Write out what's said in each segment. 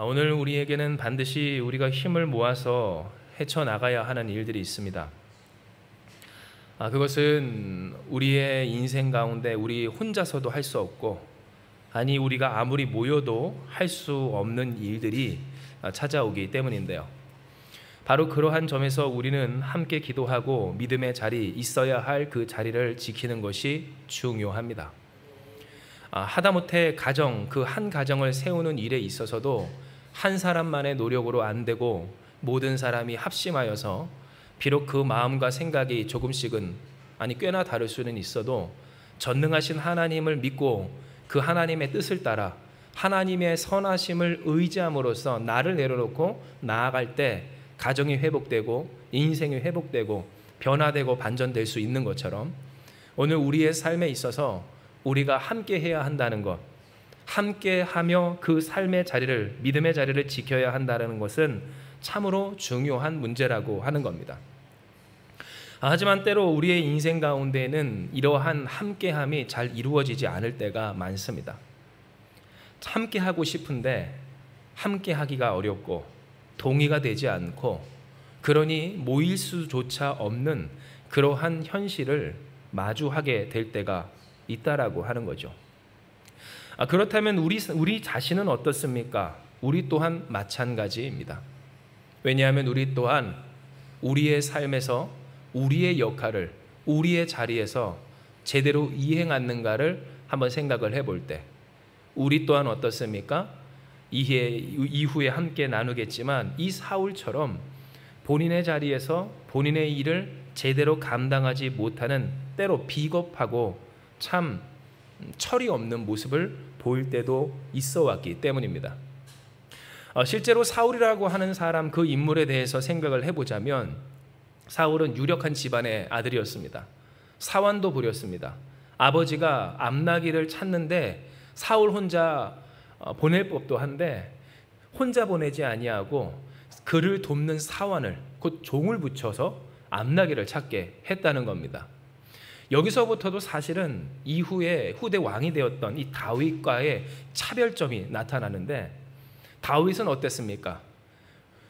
오늘 우리에게는 반드시 우리가 힘을 모아서 헤쳐나가야 하는 일들이 있습니다. 그것은 우리의 인생 가운데 우리 혼자서도 할 수 없고, 아니 우리가 아무리 모여도 할 수 없는 일들이 찾아오기 때문인데요. 바로 그러한 점에서 우리는 함께 기도하고 믿음의 자리, 있어야 할 그 자리를 지키는 것이 중요합니다. 하다못해 가정, 그 한 가정을 세우는 일에 있어서도 한 사람만의 노력으로 안 되고 모든 사람이 합심하여서, 비록 그 마음과 생각이 조금씩은, 아니 꽤나 다를 수는 있어도 전능하신 하나님을 믿고 그 하나님의 뜻을 따라 하나님의 선하심을 의지함으로써 나를 내려놓고 나아갈 때 가정이 회복되고 인생이 회복되고 변화되고 반전될 수 있는 것처럼, 오늘 우리의 삶에 있어서 우리가 함께 해야 한다는 것, 함께 하며 그 삶의 자리를, 믿음의 자리를 지켜야 한다는 것은 참으로 중요한 문제라고 하는 겁니다. 하지만 때로 우리의 인생 가운데는 이러한 함께함이 잘 이루어지지 않을 때가 많습니다. 함께하고 싶은데 함께하기가 어렵고 동의가 되지 않고, 그러니 모일 수조차 없는 그러한 현실을 마주하게 될 때가 있다라고 하는 거죠. 그렇다면 우리 자신은 어떻습니까? 우리 또한 마찬가지입니다. 왜냐하면 우리 또한 우리의 삶에서 우리의 역할을 우리의 자리에서 제대로 이행하는가를 한번 생각을 해볼 때, 우리 또한 어떻습니까? 이후에 함께 나누겠지만 이 사울처럼 본인의 자리에서 본인의 일을 제대로 감당하지 못하는, 때로 비겁하고 참 철이 없는 모습을 보일 때도 있어 왔기 때문입니다. 실제로 사울이라고 하는 사람, 그 인물에 대해서 생각을 해보자면, 사울은 유력한 집안의 아들이었습니다. 사환도 부렸습니다. 아버지가 암나기를 찾는데 사울 혼자 보낼 법도 한데 혼자 보내지 아니하고 그를 돕는 사환을, 곧 종을 붙여서 암나기를 찾게 했다는 겁니다. 여기서부터도 사실은 이후에 후대 왕이 되었던 이 다윗과의 차별점이 나타나는데, 다윗은 어땠습니까?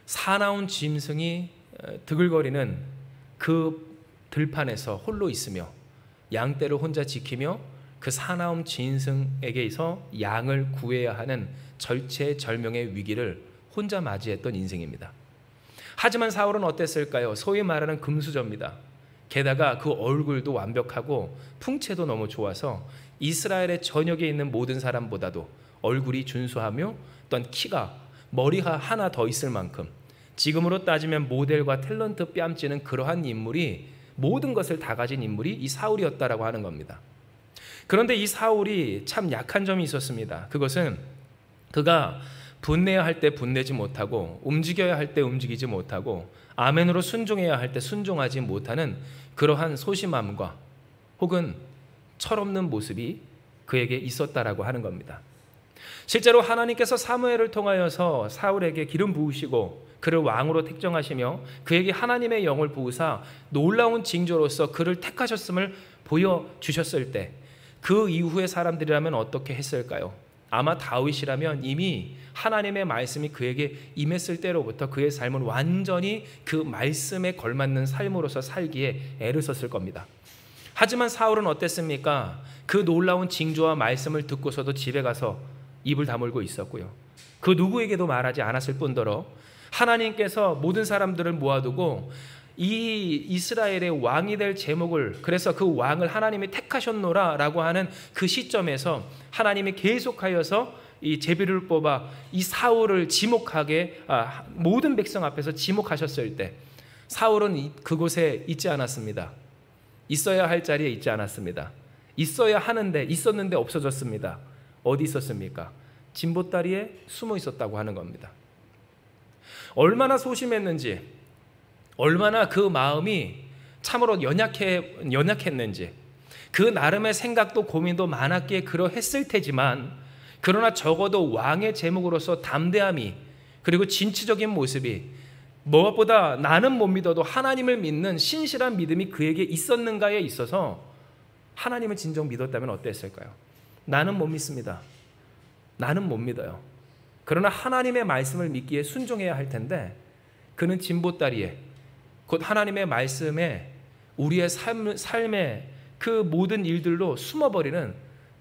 사나운 짐승이 드글거리는 그 들판에서 홀로 있으며 양떼를 혼자 지키며 그 사나운 짐승에게서 양을 구해야 하는 절체절명의 위기를 혼자 맞이했던 인생입니다. 하지만 사울은 어땠을까요? 소위 말하는 금수저입니다. 게다가 그 얼굴도 완벽하고 풍채도 너무 좋아서 이스라엘의 전역에 있는 모든 사람보다도 얼굴이 준수하며, 또한 키가, 머리가 하나 더 있을 만큼, 지금으로 따지면 모델과 탤런트 뺨찌는 그러한 인물이, 모든 것을 다 가진 인물이 이 사울이었다라고 하는 겁니다. 그런데 이 사울이 참 약한 점이 있었습니다. 그것은 그가 분내야 할 때 분내지 못하고, 움직여야 할 때 움직이지 못하고, 아멘으로 순종해야 할 때 순종하지 못하는 그러한 소심함과 혹은 철없는 모습이 그에게 있었다라고 하는 겁니다. 실제로 하나님께서 사무엘을 통하여서 사울에게 기름 부으시고 그를 왕으로 택정하시며 그에게 하나님의 영을 부으사 놀라운 징조로서 그를 택하셨음을 보여주셨을 때, 그 이후의 사람들이라면 어떻게 했을까요? 아마 다윗이라면 이미 하나님의 말씀이 그에게 임했을 때로부터 그의 삶은 완전히 그 말씀에 걸맞는 삶으로서 살기에 애를 썼을 겁니다. 하지만 사울은 어땠습니까? 그 놀라운 징조와 말씀을 듣고서도 집에 가서 입을 다물고 있었고요. 그 누구에게도 말하지 않았을 뿐더러 하나님께서 모든 사람들을 모아두고 이 이스라엘의 왕이 될 제목을, 그래서 그 왕을 하나님이 택하셨노라 라고 하는 그 시점에서 하나님이 계속하여서 이 제비를 뽑아 이 사울을 지목하게, 모든 백성 앞에서 지목하셨을 때 사울은 그곳에 있지 않았습니다. 있어야 할 자리에 있지 않았습니다. 있어야 하는데 있었는데 없어졌습니다. 어디 있었습니까? 진보다리에 숨어 있었다고 하는 겁니다. 얼마나 소심했는지, 얼마나 그 마음이 참으로 연약했는지, 그 나름의 생각도 고민도 많았기에 그러했을 테지만, 그러나 적어도 왕의 제목으로서 담대함이, 그리고 진취적인 모습이, 무엇보다 나는 못 믿어도 하나님을 믿는 신실한 믿음이 그에게 있었는가에 있어서 하나님을 진정 믿었다면 어땠을까요? 나는 못 믿습니다. 나는 못 믿어요. 그러나 하나님의 말씀을 믿기에 순종해야 할 텐데 그는 진보다리에 곧 하나님의 말씀에 우리의 삶의 그 모든 일들로 숨어버리는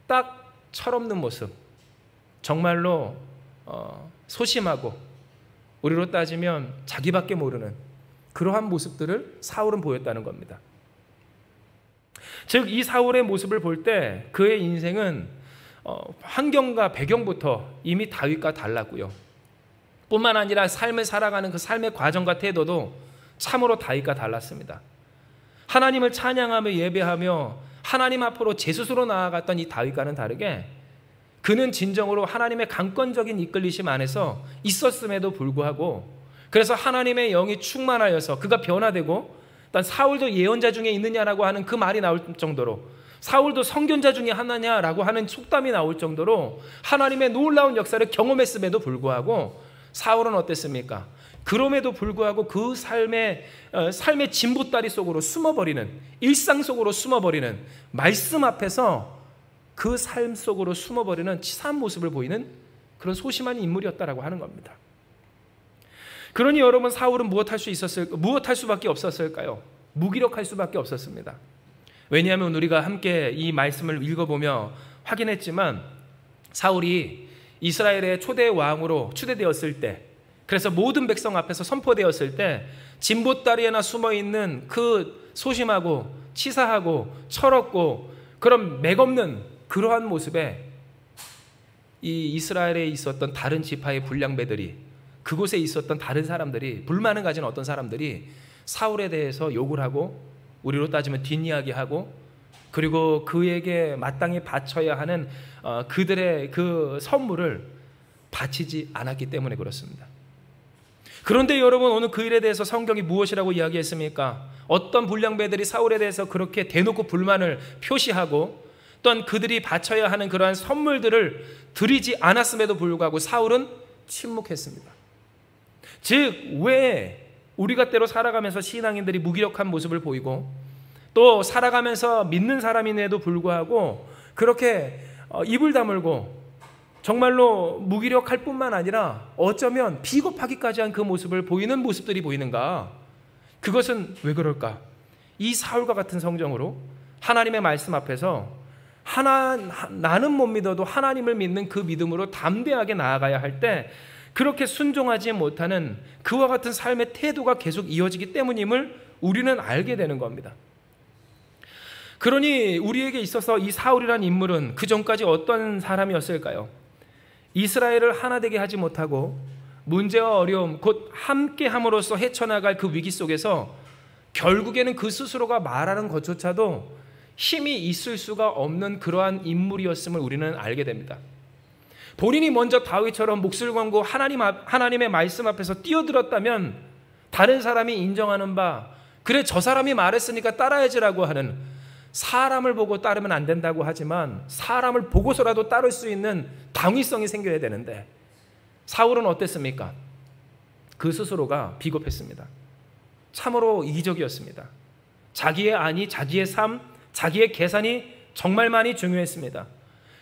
딱 철없는 모습, 정말로 소심하고 우리로 따지면 자기밖에 모르는 그러한 모습들을 사울은 보였다는 겁니다. 즉 이 사울의 모습을 볼 때 그의 인생은 환경과 배경부터 이미 다윗과 달랐고요. 뿐만 아니라 삶을 살아가는 그 삶의 과정과 태도도 참으로 다윗과 달랐습니다. 하나님을 찬양하며 예배하며 하나님 앞으로 제 스스로 나아갔던 이 다윗과는 다르게 그는 진정으로 하나님의 강권적인 이끌리심 안에서 있었음에도 불구하고 그래서 하나님의 영이 충만하여서 그가 변화되고 또 사울도 예언자 중에 있느냐라고 하는 그 말이 나올 정도로 사울도 선견자 중에 하나냐라고 하는 속담이 나올 정도로 하나님의 놀라운 역사를 경험했음에도 불구하고 사울은 어땠습니까? 그럼에도 불구하고 그 삶의 진보다리 속으로 숨어버리는 일상 속으로 숨어버리는 말씀 앞에서 그 삶 속으로 숨어버리는 치사한 모습을 보이는 그런 소심한 인물이었다라고 하는 겁니다. 그러니 여러분 사울은 무엇할 수밖에 없었을까요? 무기력할 수밖에 없었습니다. 왜냐하면 우리가 함께 이 말씀을 읽어보며 확인했지만 사울이 이스라엘의 초대 왕으로 추대되었을 때 그래서 모든 백성 앞에서 선포되었을 때 진보다리에나 숨어있는 그 소심하고 치사하고 철없고 그런 맥없는 그러한 모습에 이 이스라엘에 있었던 다른 지파의 불량배들이 그곳에 있었던 다른 사람들이 불만을 가진 어떤 사람들이 사울에 대해서 욕을 하고 우리로 따지면 뒷이야기하고 그리고 그에게 마땅히 바쳐야 하는 그들의 그 선물을 바치지 않았기 때문에 그렇습니다. 그런데 여러분 오늘 그 일에 대해서 성경이 무엇이라고 이야기했습니까? 어떤 불량배들이 사울에 대해서 그렇게 대놓고 불만을 표시하고 또한 그들이 바쳐야 하는 그러한 선물들을 드리지 않았음에도 불구하고 사울은 침묵했습니다. 즉 왜 우리가 때로 살아가면서 신앙인들이 무기력한 모습을 보이고 또 살아가면서 믿는 사람임에도 불구하고 그렇게 입을 다물고 정말로 무기력할 뿐만 아니라 어쩌면 비겁하기까지 한 그 모습을 보이는 모습들이 보이는가? 그것은 왜 그럴까? 이 사울과 같은 성정으로 하나님의 말씀 앞에서 나는 못 믿어도 하나님을 믿는 그 믿음으로 담대하게 나아가야 할 때 그렇게 순종하지 못하는 그와 같은 삶의 태도가 계속 이어지기 때문임을 우리는 알게 되는 겁니다. 그러니 우리에게 있어서 이 사울이라는 인물은 그 전까지 어떤 사람이었을까요? 이스라엘을 하나 되게 하지 못하고 문제와 어려움 곧 함께함으로써 헤쳐나갈 그 위기 속에서 결국에는 그 스스로가 말하는 것조차도 힘이 있을 수가 없는 그러한 인물이었음을 우리는 알게 됩니다. 본인이 먼저 다윗처럼 몫을 걸고 하나님의 말씀 앞에서 뛰어들었다면 다른 사람이 인정하는 바 그래 저 사람이 말했으니까 따라야지라고 하는 사람을 보고 따르면 안 된다고 하지만 사람을 보고서라도 따를 수 있는 당위성이 생겨야 되는데 사울은 어땠습니까? 그 스스로가 비겁했습니다. 참으로 이기적이었습니다. 자기의 안위, 자기의 삶, 자기의 계산이 정말 많이 중요했습니다.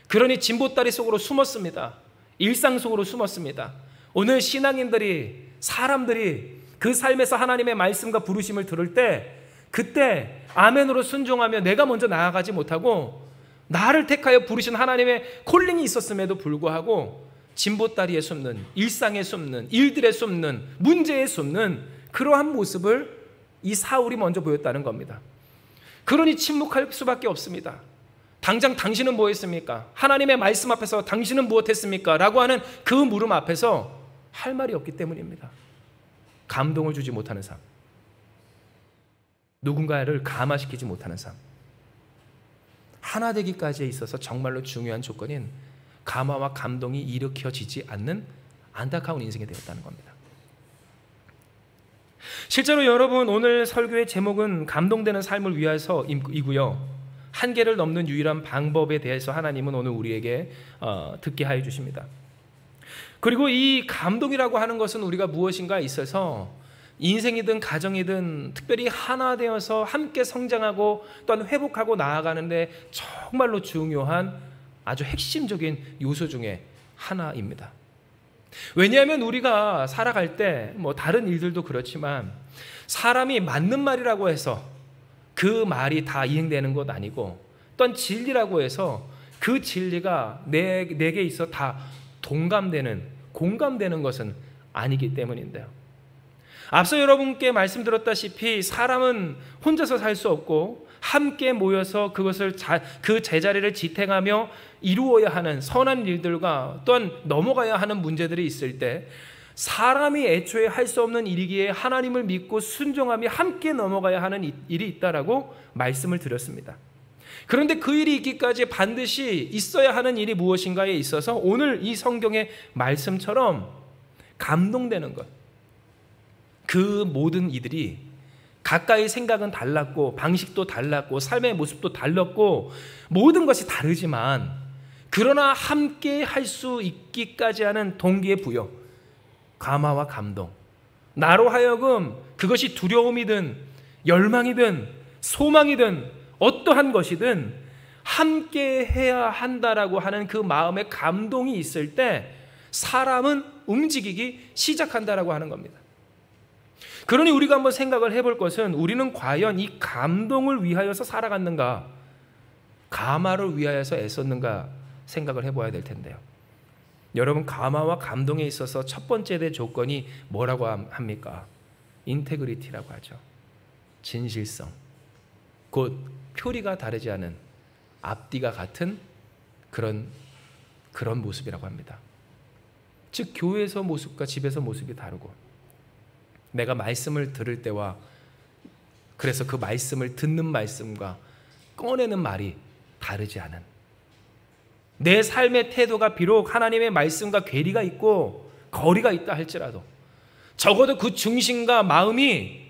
그러니 진보다리 속으로 숨었습니다. 일상 속으로 숨었습니다. 오늘 신앙인들이 사람들이 그 삶에서 하나님의 말씀과 부르심을 들을 때 그때 아멘으로 순종하며 내가 먼저 나아가지 못하고 나를 택하여 부르신 하나님의 콜링이 있었음에도 불구하고 진보다리에 숨는 일상에 숨는 일들에 숨는 문제에 숨는 그러한 모습을 이 사울이 먼저 보였다는 겁니다. 그러니 침묵할 수밖에 없습니다. 당장 당신은 뭐 했습니까? 하나님의 말씀 앞에서 당신은 무엇했습니까? 라고 하는 그 물음 앞에서 할 말이 없기 때문입니다. 감동을 주지 못하는 삶, 누군가를 감화시키지 못하는 삶, 하나 되기까지에 있어서 정말로 중요한 조건인 감화와 감동이 일으켜지지 않는 안타까운 인생이 되었다는 겁니다. 실제로 여러분 오늘 설교의 제목은 감동되는 삶을 위해서이고요. 한계를 넘는 유일한 방법에 대해서 하나님은 오늘 우리에게 듣게 하여 주십니다. 그리고 이 감동이라고 하는 것은 우리가 무엇인가 있어서 인생이든 가정이든 특별히 하나 되어서 함께 성장하고 또한 회복하고 나아가는데 정말로 중요한 아주 핵심적인 요소 중에 하나입니다. 왜냐하면 우리가 살아갈 때 다른 일들도 그렇지만 사람이 맞는 말이라고 해서 그 말이 다 이행되는 것 아니고, 또한 진리라고 해서 그 진리가 내게 있어 다 공감되는 것은 아니기 때문인데요. 앞서 여러분께 말씀드렸다시피 사람은 혼자서 살 수 없고 함께 모여서 그것을 그 제자리를 지탱하며 이루어야 하는 선한 일들과 또한 넘어가야 하는 문제들이 있을 때 사람이 애초에 할 수 없는 일이기에 하나님을 믿고 순종하며 함께 넘어가야 하는 일이 있다라고 말씀을 드렸습니다. 그런데 그 일이 있기까지 반드시 있어야 하는 일이 무엇인가에 있어서 오늘 이 성경의 말씀처럼 감동되는 것, 그 모든 이들이 각각의 생각은 달랐고 방식도 달랐고 삶의 모습도 달랐고 모든 것이 다르지만 그러나 함께 할 수 있기까지 하는 동기의 부여, 감화와 감동, 나로 하여금 그것이 두려움이든 열망이든 소망이든 어떠한 것이든 함께 해야 한다라고 하는 그 마음의 감동이 있을 때 사람은 움직이기 시작한다라고 하는 겁니다. 그러니 우리가 한번 생각을 해볼 것은 우리는 과연 이 감동을 위하여서 살아갔는가, 감화를 위하여서 애썼는가 생각을 해봐야 될 텐데요. 여러분, 감화와 감동에 있어서 첫 번째 대 조건이 뭐라고 합니까? 인테그리티라고 하죠. 진실성, 곧 표리가 다르지 않은 앞뒤가 같은 그런 모습이라고 합니다. 즉 교회에서 모습과 집에서 모습이 다르고, 내가 말씀을 들을 때와 그래서 그 말씀을 듣는 말씀과 꺼내는 말이 다르지 않은, 내 삶의 태도가 비록 하나님의 말씀과 괴리가 있고 거리가 있다 할지라도 적어도 그 중심과 마음이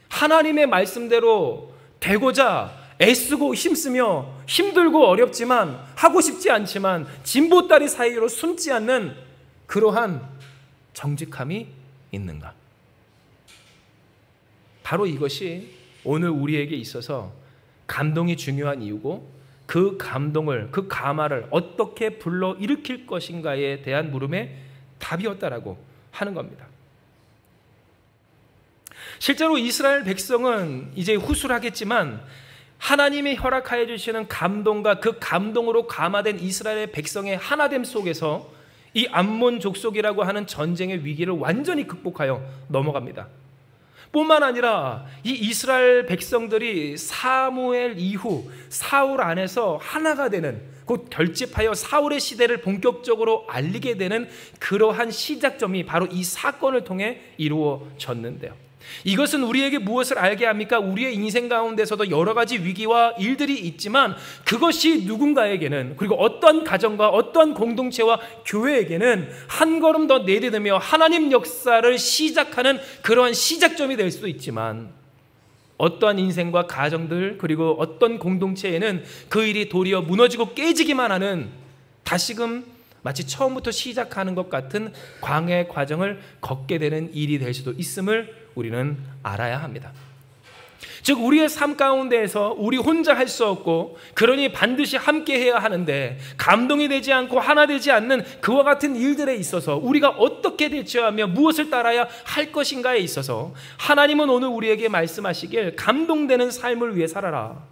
하나님의 말씀대로 되고자 애쓰고 힘쓰며 힘들고 어렵지만 하고 싶지 않지만 진보다리 사이로 숨지 않는 그러한 정직함이 있는가? 바로 이것이 오늘 우리에게 있어서 감동이 중요한 이유고, 그 감동을, 그 감화를 어떻게 불러일으킬 것인가에 대한 물음의 답이었다라고 하는 겁니다. 실제로 이스라엘 백성은 이제 후술하겠지만 하나님이 허락하여 주시는 감동과 그 감동으로 감화된 이스라엘 백성의 하나됨 속에서 이 암몬 족속이라고 하는 전쟁의 위기를 완전히 극복하여 넘어갑니다. 뿐만 아니라 이 이스라엘 백성들이 사무엘 이후 사울 안에서 하나가 되는, 곧 결집하여 사울의 시대를 본격적으로 알리게 되는 그러한 시작점이 바로 이 사건을 통해 이루어졌는데요. 이것은 우리에게 무엇을 알게 합니까? 우리의 인생 가운데서도 여러 가지 위기와 일들이 있지만 그것이 누군가에게는, 그리고 어떤 가정과 어떤 공동체와 교회에게는 한 걸음 더 내딛으며 하나님 역사를 시작하는 그러한 시작점이 될 수도 있지만, 어떠한 인생과 가정들 그리고 어떤 공동체에는 그 일이 도리어 무너지고 깨지기만 하는, 다시금 마치 처음부터 시작하는 것 같은 광야의 과정을 걷게 되는 일이 될 수도 있음을 우리는 알아야 합니다. 즉 우리의 삶 가운데에서 우리 혼자 할 수 없고, 그러니 반드시 함께 해야 하는데 감동이 되지 않고 하나 되지 않는 그와 같은 일들에 있어서 우리가 어떻게 대처하며 무엇을 따라야 할 것인가에 있어서 하나님은 오늘 우리에게 말씀하시길 감동되는 삶을 위해 살아라.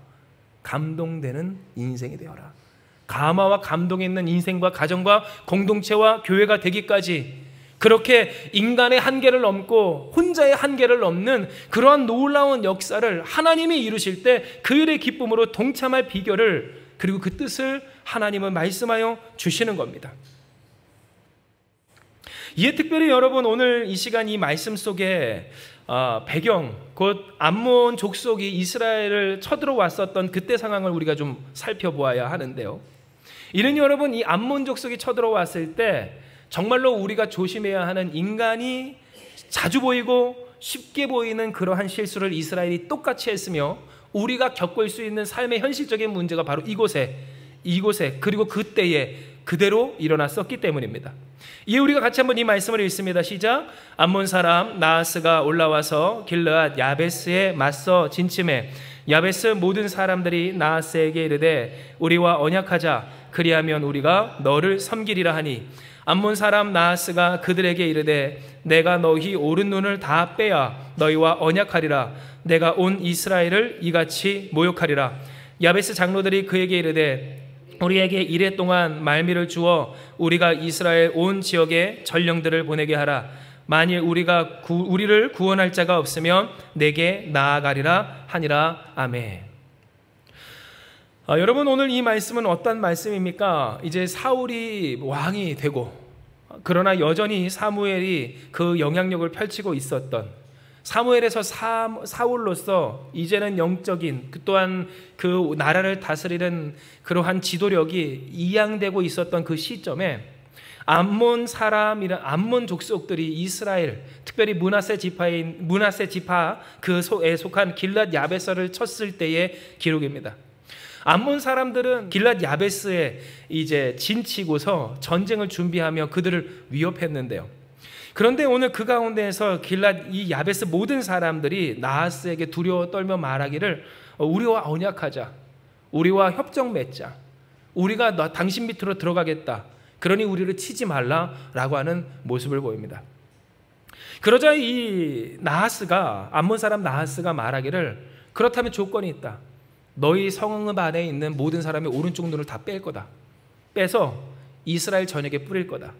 감동되는 인생이 되어라. 감화와 감동이 있는 인생과 가정과 공동체와 교회가 되기까지, 그렇게 인간의 한계를 넘고 혼자의 한계를 넘는 그러한 놀라운 역사를 하나님이 이루실 때 그 일의 기쁨으로 동참할 비결을, 그리고 그 뜻을 하나님은 말씀하여 주시는 겁니다. 이에 특별히 여러분, 오늘 이 시간 이 말씀 속에 배경, 곧 암몬 족속이 이스라엘을 쳐들어왔었던 그때 상황을 우리가 좀 살펴보아야 하는데요. 이는 여러분, 이 암몬 족속이 쳐들어왔을 때 정말로 우리가 조심해야 하는, 인간이 자주 보이고 쉽게 보이는 그러한 실수를 이스라엘이 똑같이 했으며 우리가 겪을 수 있는 삶의 현실적인 문제가 바로 이곳에 그리고 그때에 그대로 일어났었기 때문입니다. 이에 우리가 같이 한번 이 말씀을 읽습니다. 시작. 암몬 사람 나하스가 올라와서 길르앗 야베스에 맞서 진침해 야베스 모든 사람들이 나하스에게 이르되 우리와 언약하자. 그리하면 우리가 너를 섬기리라 하니 암몬 사람 나하스가 그들에게 이르되 내가 너희 오른 눈을 다 빼야 너희와 언약하리라. 내가 온 이스라엘을 이같이 모욕하리라. 야베스 장로들이 그에게 이르되 우리에게 이레 동안 말미를 주어 우리가 이스라엘 온 지역에 전령들을 보내게 하라. 만일 우리를 구원할 자가 없으면 내게 나아가리라 하니라. 아멘. 여러분, 오늘 이 말씀은 어떤 말씀입니까? 이제 사울이 왕이 되고, 그러나 여전히 사무엘이 그 영향력을 펼치고 있었던, 사무엘에서 사울로서 이제는 영적인, 또한 그 나라를 다스리는 그러한 지도력이 이양되고 있었던 그 시점에 암몬 족속들이 이스라엘, 특별히 문하세 지파 그에 속한 길랏 야베스를 쳤을 때의 기록입니다. 암몬 사람들은 길랏 야베스에 이제 진치고서 전쟁을 준비하며 그들을 위협했는데요. 그런데 오늘 그 가운데에서 이 야베스 모든 사람들이 나하스에게 두려워 떨며 말하기를 우리와 언약하자, 우리와 협정 맺자, 우리가 당신 밑으로 들어가겠다, 그러니 우리를 치지 말라라고 하는 모습을 보입니다. 그러자 이 암몬 사람 나하스가 말하기를 그렇다면 조건이 있다. 너희 성읍 안에 있는 모든 사람의 오른쪽 눈을 다 뺄 거다. 빼서 이스라엘 전역에 뿌릴 거다.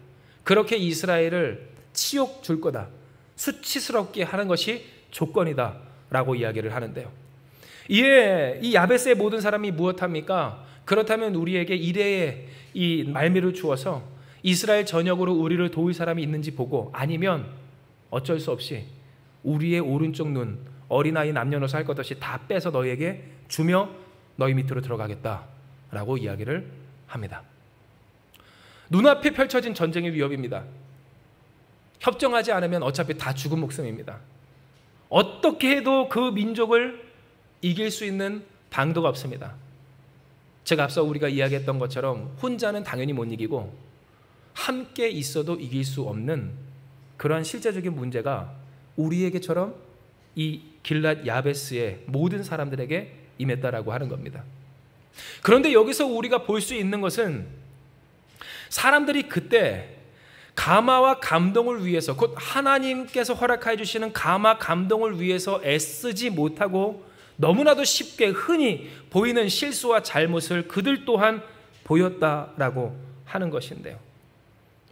그렇게 이스라엘을 치욕 줄 거다. 수치스럽게 하는 것이 조건이다 라고 이야기를 하는데요. 이에 이 야베스의 모든 사람이 무엇합니까? 그렇다면 우리에게 이레의 이 말미를 주어서 이스라엘 전역으로 우리를 도울 사람이 있는지 보고, 아니면 어쩔 수 없이 우리의 오른쪽 눈, 어린아이 남녀노소 할 것 없이 다 빼서 너희에게 주며 너희 밑으로 들어가겠다라고 이야기를 합니다. 눈앞에 펼쳐진 전쟁의 위협입니다. 협정하지 않으면 어차피 다 죽은 목숨입니다. 어떻게 해도 그 민족을 이길 수 있는 방도가 없습니다. 제가 앞서 우리가 이야기했던 것처럼 혼자는 당연히 못 이기고 함께 있어도 이길 수 없는 그러한 실제적인 문제가 우리에게처럼 이 길랏 야베스의 모든 사람들에게 임했다라고 하는 겁니다. 그런데 여기서 우리가 볼 수 있는 것은 사람들이 그때 감화와 감동을 위해서, 곧 하나님께서 허락해 주시는 감화 감동을 위해서 애쓰지 못하고 너무나도 쉽게 흔히 보이는 실수와 잘못을 그들 또한 보였다라고 하는 것인데요.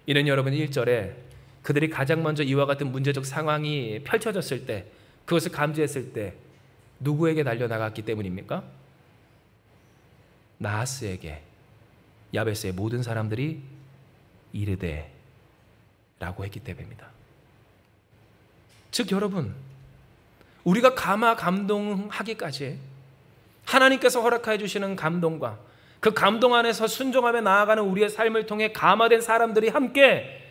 이는 여러분 1절에 그들이 가장 먼저 이와 같은 문제적 상황이 펼쳐졌을 때, 그것을 감지했을 때 누구에게 달려나갔기 때문입니까? 나하스에게 야베스의 모든 사람들이 이르되 라고 했기 때문입니다. 즉 여러분, 우리가 감동하기까지 하나님께서 허락해 주시는 감동과 그 감동 안에서 순종하며 나아가는 우리의 삶을 통해 감화된 사람들이 함께,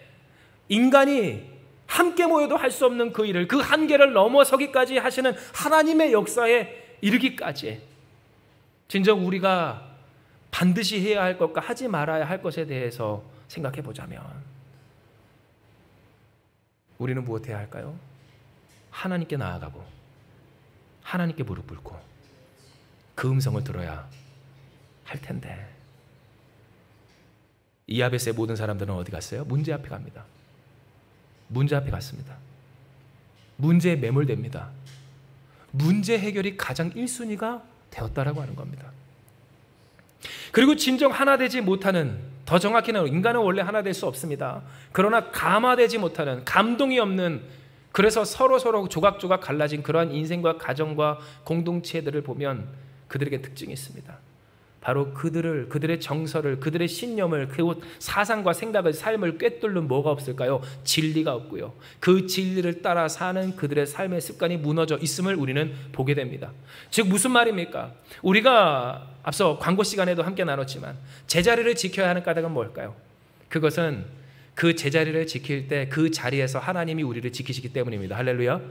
인간이 함께 모여도 할 수 없는 그 일을, 그 한계를 넘어서기까지 하시는 하나님의 역사에 이르기까지 진정 우리가 반드시 해야 할 것과 하지 말아야 할 것에 대해서 생각해 보자면 우리는 무엇 해야 할까요? 하나님께 나아가고 하나님께 무릎 꿇고 그 음성을 들어야 할 텐데, 이 야베스의 모든 사람들은 어디 갔어요? 문제 앞에 갑니다. 문제 앞에 갔습니다. 문제에 매몰됩니다. 문제 해결이 가장 1순위가 되었다라고 하는 겁니다. 그리고 진정 하나 되지 못하는, 더 정확히는 인간은 원래 하나 될 수 없습니다. 그러나 감화되지 못하는, 감동이 없는, 그래서 서로 조각조각 갈라진 그러한 인생과 가정과 공동체들을 보면 그들에게 특징이 있습니다. 바로 그들의 정서를, 그들의 신념을, 그 사상과 생각을, 삶을 꿰뚫는 뭐가 없을까요? 진리가 없고요. 그 진리를 따라 사는 그들의 삶의 습관이 무너져 있음을 우리는 보게 됩니다. 즉 무슨 말입니까? 우리가 앞서 광고 시간에도 함께 나눴지만 제자리를 지켜야 하는 까닭은 뭘까요? 그것은 그 제자리를 지킬 때 그 자리에서 하나님이 우리를 지키시기 때문입니다. 할렐루야.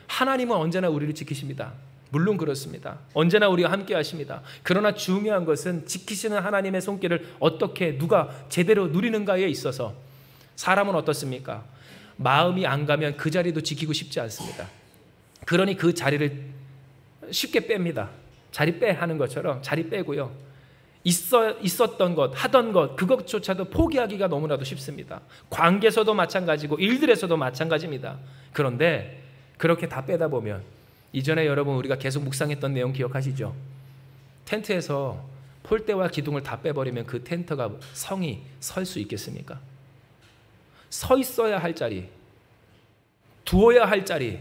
하나님은 언제나 우리를 지키십니다. 물론 그렇습니다. 언제나 우리와 함께 하십니다. 그러나 중요한 것은 지키시는 하나님의 손길을 어떻게 누가 제대로 누리는가에 있어서, 사람은 어떻습니까? 마음이 안 가면 그 자리도 지키고 싶지 않습니다. 그러니 그 자리를 쉽게 뺍니다. 자리 빼 하는 것처럼 자리 빼고요. 있었던 것, 하던 것, 그것조차도 포기하기가 너무나도 쉽습니다. 관계에서도 마찬가지고 일들에서도 마찬가지입니다. 그런데 그렇게 다 빼다 보면, 이전에 여러분 우리가 계속 묵상했던 내용 기억하시죠? 텐트에서 폴대와 기둥을 다 빼버리면 그 텐트가 성이 설 수 있겠습니까? 서 있어야 할 자리, 두어야 할 자리,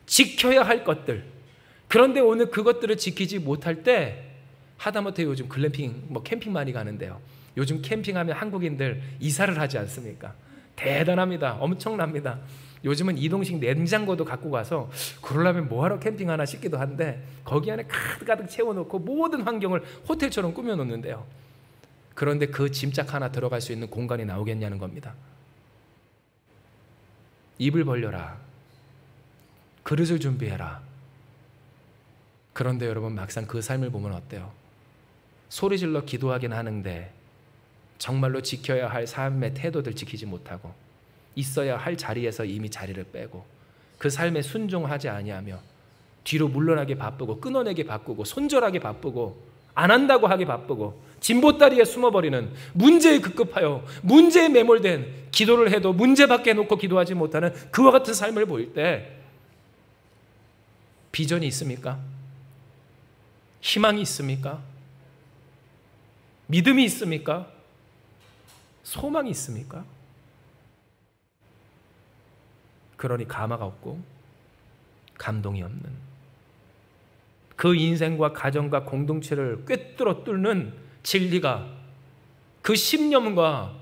지켜야 할 것들, 그런데 오늘 그것들을 지키지 못할 때, 하다못해 요즘 글램핑, 캠핑 많이 가는데요, 요즘 캠핑하면 한국인들 이사를 하지 않습니까? 대단합니다. 엄청납니다. 요즘은 이동식 냉장고도 갖고 가서 그러려면 뭐하러 캠핑하나 싶기도 한데, 거기 안에 가득 채워놓고 모든 환경을 호텔처럼 꾸며놓는데요, 그런데 그 짐짝 하나 들어갈 수 있는 공간이 나오겠냐는 겁니다. 입을 벌려라, 그릇을 준비해라. 그런데 여러분 막상 그 삶을 보면 어때요? 소리질러 기도하긴 하는데 정말로 지켜야 할 삶의 태도들 지키지 못하고, 있어야 할 자리에서 이미 자리를 빼고, 그 삶에 순종하지 아니하며 뒤로 물러나게 바쁘고, 끊어내게 바쁘고, 손절하게 바쁘고, 안 한다고 하게 바쁘고, 진보다리에 숨어버리는, 문제에 급급하여 문제에 매몰된, 기도를 해도 문제 밖에 놓고 기도하지 못하는 그와 같은 삶을 보일 때 비전이 있습니까? 희망이 있습니까? 믿음이 있습니까? 소망이 있습니까? 그러니 가마가 없고 감동이 없는, 그 인생과 가정과 공동체를 꿰뚫어 뚫는 진리가, 그 신념과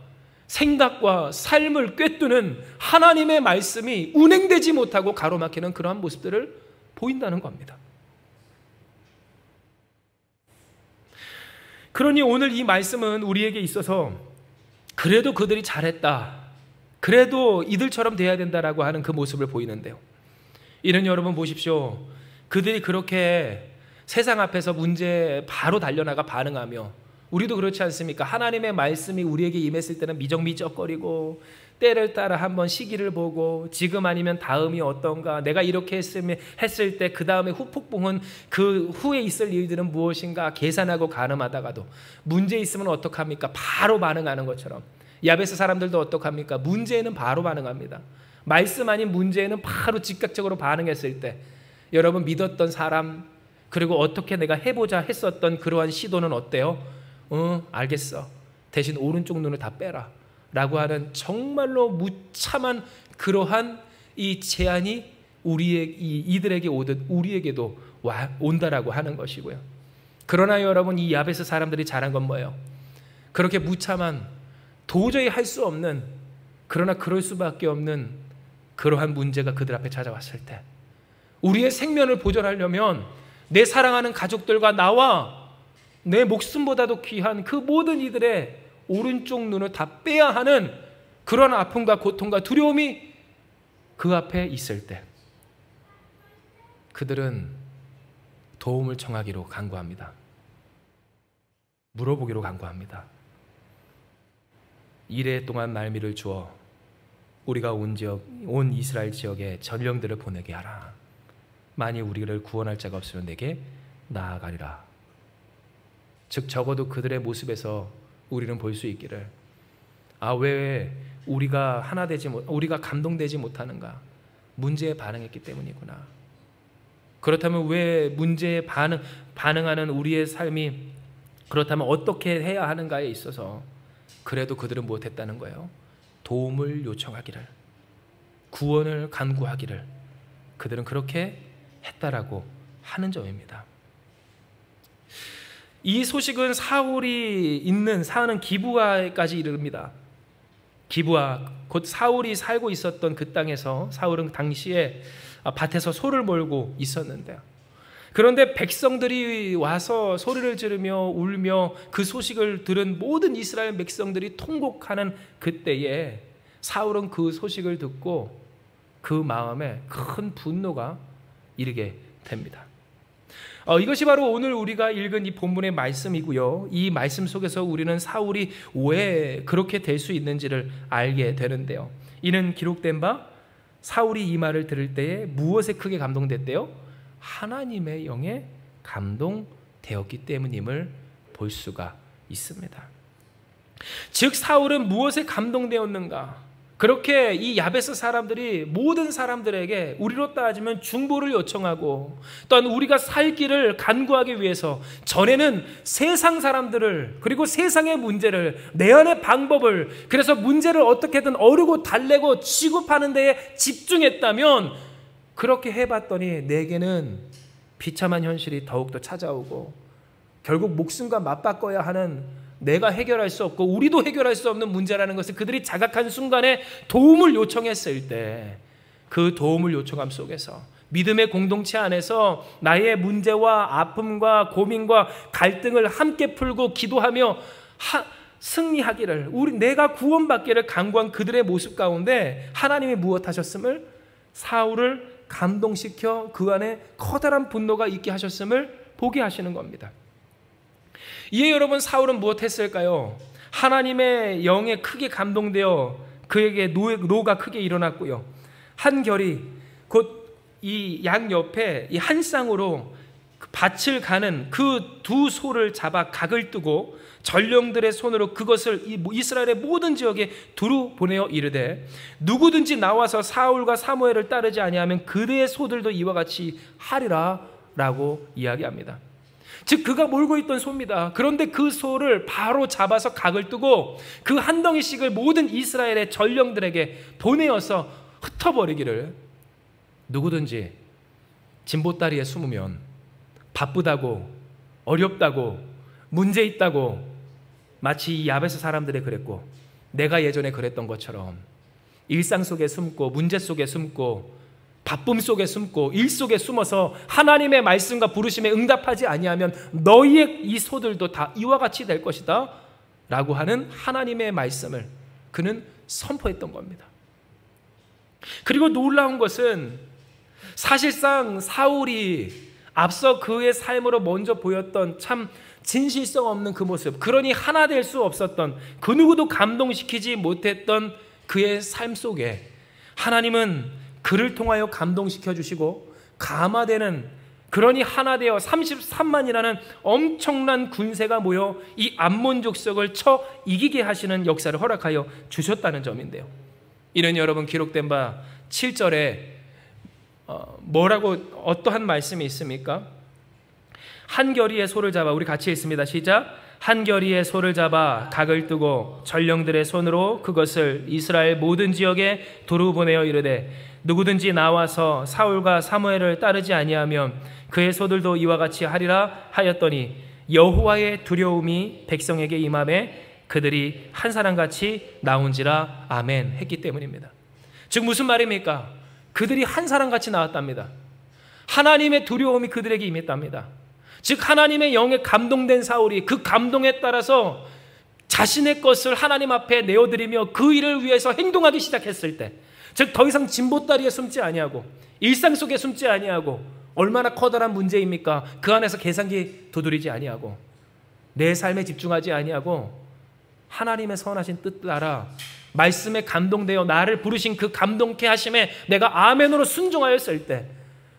생각과 삶을 꿰뚫는 하나님의 말씀이 운행되지 못하고 가로막히는 그러한 모습들을 보인다는 겁니다. 그러니 오늘 이 말씀은 우리에게 있어서 그래도 그들이 잘했다, 그래도 이들처럼 돼야 된다라고 하는 그 모습을 보이는데요, 이는 여러분 보십시오. 그들이 그렇게 세상 앞에서 문제에 바로 달려나가 반응하며, 우리도 그렇지 않습니까? 하나님의 말씀이 우리에게 임했을 때는 미적미적거리고, 때를 따라 한번 시기를 보고, 지금 아니면 다음이 어떤가, 내가 이렇게 했을 때 그 다음에 후폭풍은, 그 후에 있을 일들은 무엇인가 계산하고 가늠하다가도 문제 있으면 어떡합니까? 바로 반응하는 것처럼, 야베스 사람들도 어떡합니까? 문제에는 바로 반응합니다. 말씀 아닌 문제에는 바로 즉각적으로 반응했을 때, 여러분 믿었던 사람, 그리고 어떻게 내가 해보자 했었던 그러한 시도는 어때요? 알겠어, 대신 오른쪽 눈을 다 빼라 라고 하는 정말로 무참한 그러한 이 제안이 이들에게 오듯 우리에게도 온다라고 하는 것이고요. 그러나 여러분, 이 야베스 사람들이 잘한 건 뭐예요? 그렇게 무참한, 도저히 할 수 없는, 그러나 그럴 수밖에 없는 그러한 문제가 그들 앞에 찾아왔을 때, 우리의 생명을 보존하려면 내 사랑하는 가족들과 나와 내 목숨보다도 귀한 그 모든 이들의 오른쪽 눈을 다 빼야 하는 그런 아픔과 고통과 두려움이 그 앞에 있을 때, 그들은 도움을 청하기로 간구합니다. 물어보기로 간구합니다. 이래 동안 말미를 주어 우리가 온 이스라엘 지역에 전령들을 보내게 하라. 만일 우리를 구원할 자가 없으면 내게 나아가리라. 즉 적어도 그들의 모습에서 우리는 볼 수 있기를, 왜 우리가 우리가 감동되지 못하는가? 문제에 반응했기 때문이구나. 그렇다면 왜 문제에 반응하는 우리의 삶이 그렇다면 어떻게 해야 하는가에 있어서 그래도 그들은 못했다는 거예요. 도움을 요청하기를, 구원을 간구하기를 그들은 그렇게 했다라고 하는 점입니다. 이 소식은 사울은 기브아까지 이릅니다. 기브아, 곧 사울이 살고 있었던 그 땅에서 사울은 당시에 밭에서 소를 몰고 있었는데요. 그런데 백성들이 와서 소리를 지르며 울며 그 소식을 들은 모든 이스라엘 백성들이 통곡하는 그때에 사울은 그 소식을 듣고 그 마음에 큰 분노가 이르게 됩니다. 이것이 바로 오늘 우리가 읽은 이 본문의 말씀이고요. 이 말씀 속에서 우리는 사울이 왜 그렇게 될 수 있는지를 알게 되는데요. 이는 기록된 바 사울이 이 말을 들을 때에 무엇에 크게 감동됐대요? 하나님의 영에 감동되었기 때문임을 볼 수가 있습니다. 즉 사울은 무엇에 감동되었는가? 그렇게 이 야베스 사람들이 모든 사람들에게 우리로 따지면 중보를 요청하고 또한 우리가 살 길을 간구하기 위해서 전에는 세상 사람들을 그리고 세상의 문제를 내안의 방법을 그래서 문제를 어떻게든 어르고 달래고 취급하는 데에 집중했다면 그렇게 해봤더니 내게는 비참한 현실이 더욱더 찾아오고 결국 목숨과 맞바꿔야 하는 내가 해결할 수 없고 우리도 해결할 수 없는 문제라는 것을 그들이 자각한 순간에 도움을 요청했을 때 그 도움을 요청함 속에서 믿음의 공동체 안에서 나의 문제와 아픔과 고민과 갈등을 함께 풀고 기도하며 승리하기를 내가 구원받기를 간구한 그들의 모습 가운데 하나님이 무엇하셨음을? 사울을 감동시켜 그 안에 커다란 분노가 있게 하셨음을 보게 하시는 겁니다. 이에 여러분 사울은 무엇했을까요? 하나님의 영에 크게 감동되어 그에게 노가 크게 일어났고요. 한결이 곧 이 양 옆에 이 한 쌍으로 밭을 가는 그 두 소를 잡아 각을 뜨고 전령들의 손으로 그것을 이스라엘의 모든 지역에 두루 보내어 이르되 누구든지 나와서 사울과 사무엘을 따르지 아니하면 그들의 소들도 이와 같이 하리라 라고 이야기합니다. 즉 그가 몰고 있던 소입니다. 그런데 그 소를 바로 잡아서 각을 뜨고 그 한 덩이씩을 모든 이스라엘의 전령들에게 보내어서 흩어버리기를 누구든지 진보다리에 숨으면 바쁘다고 어렵다고 문제 있다고 마치 이 야베스 사람들이 그랬고 내가 예전에 그랬던 것처럼 일상 속에 숨고 문제 속에 숨고 바쁨 속에 숨고 일 속에 숨어서 하나님의 말씀과 부르심에 응답하지 아니하면 너희의 이 소들도 다 이와 같이 될 것이다 라고 하는 하나님의 말씀을 그는 선포했던 겁니다. 그리고 놀라운 것은 사실상 사울이 앞서 그의 삶으로 먼저 보였던 참 진실성 없는 그 모습, 그러니 하나 될 수 없었던 그 누구도 감동시키지 못했던 그의 삶 속에 하나님은 그를 통하여 감동시켜 주시고 감화되는 그러니 하나 되어 33만이라는 엄청난 군세가 모여 이 암몬 족속을 쳐 이기게 하시는 역사를 허락하여 주셨다는 점인데요. 이는 여러분 기록된 바 7절에 뭐라고 어떠한 말씀이 있습니까? 한 결의의 소를 잡아 우리 같이 읽습니다. 시작. 한 결의의 소를 잡아 각을 뜨고 전령들의 손으로 그것을 이스라엘 모든 지역에 두루 보내어 이르되 누구든지 나와서 사울과 사무엘을 따르지 아니하면 그의 소들도 이와 같이 하리라 하였더니 여호와의 두려움이 백성에게 임하매 그들이 한 사람같이 나온지라 아멘 했기 때문입니다. 즉 무슨 말입니까? 그들이 한 사람같이 나왔답니다. 하나님의 두려움이 그들에게 임했답니다. 즉 하나님의 영에 감동된 사울이 그 감동에 따라서 자신의 것을 하나님 앞에 내어드리며 그 일을 위해서 행동하기 시작했을 때, 즉 더 이상 진보다리에 숨지 아니하고 일상 속에 숨지 아니하고 얼마나 커다란 문제입니까? 그 안에서 계산기 두드리지 아니하고 내 삶에 집중하지 아니하고 하나님의 선하신 뜻 따라 말씀에 감동되어 나를 부르신 그 감동케 하심에 내가 아멘으로 순종하였을 때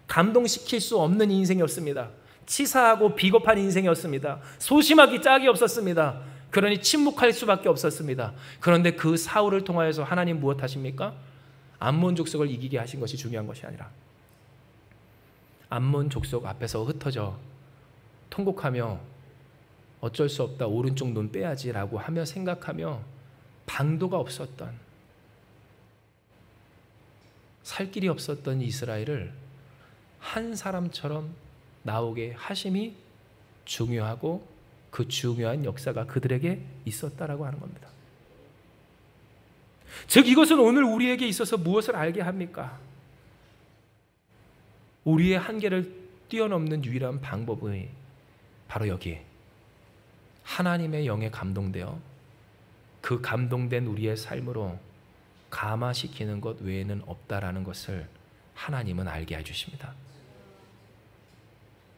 감동시킬 수 없는 인생이었습니다. 치사하고 비겁한 인생이었습니다. 소심하기 짝이 없었습니다. 그러니 침묵할 수밖에 없었습니다. 그런데 그 사울을 통하여서 하나님 무엇 하십니까? 암몬 족속을 이기게 하신 것이 중요한 것이 아니라 암몬 족속 앞에서 흩어져 통곡하며 어쩔 수 없다 오른쪽 눈 빼야지 라고 하며 생각하며 방도가 없었던 살 길이 없었던 이스라엘을 한 사람처럼 나오게 하심이 중요하고 그 중요한 역사가 그들에게 있었다라고 하는 겁니다. 즉 이것은 오늘 우리에게 있어서 무엇을 알게 합니까? 우리의 한계를 뛰어넘는 유일한 방법이 바로 여기에 하나님의 영에 감동되어 그 감동된 우리의 삶으로 감화시키는 것 외에는 없다라는 것을 하나님은 알게 해주십니다.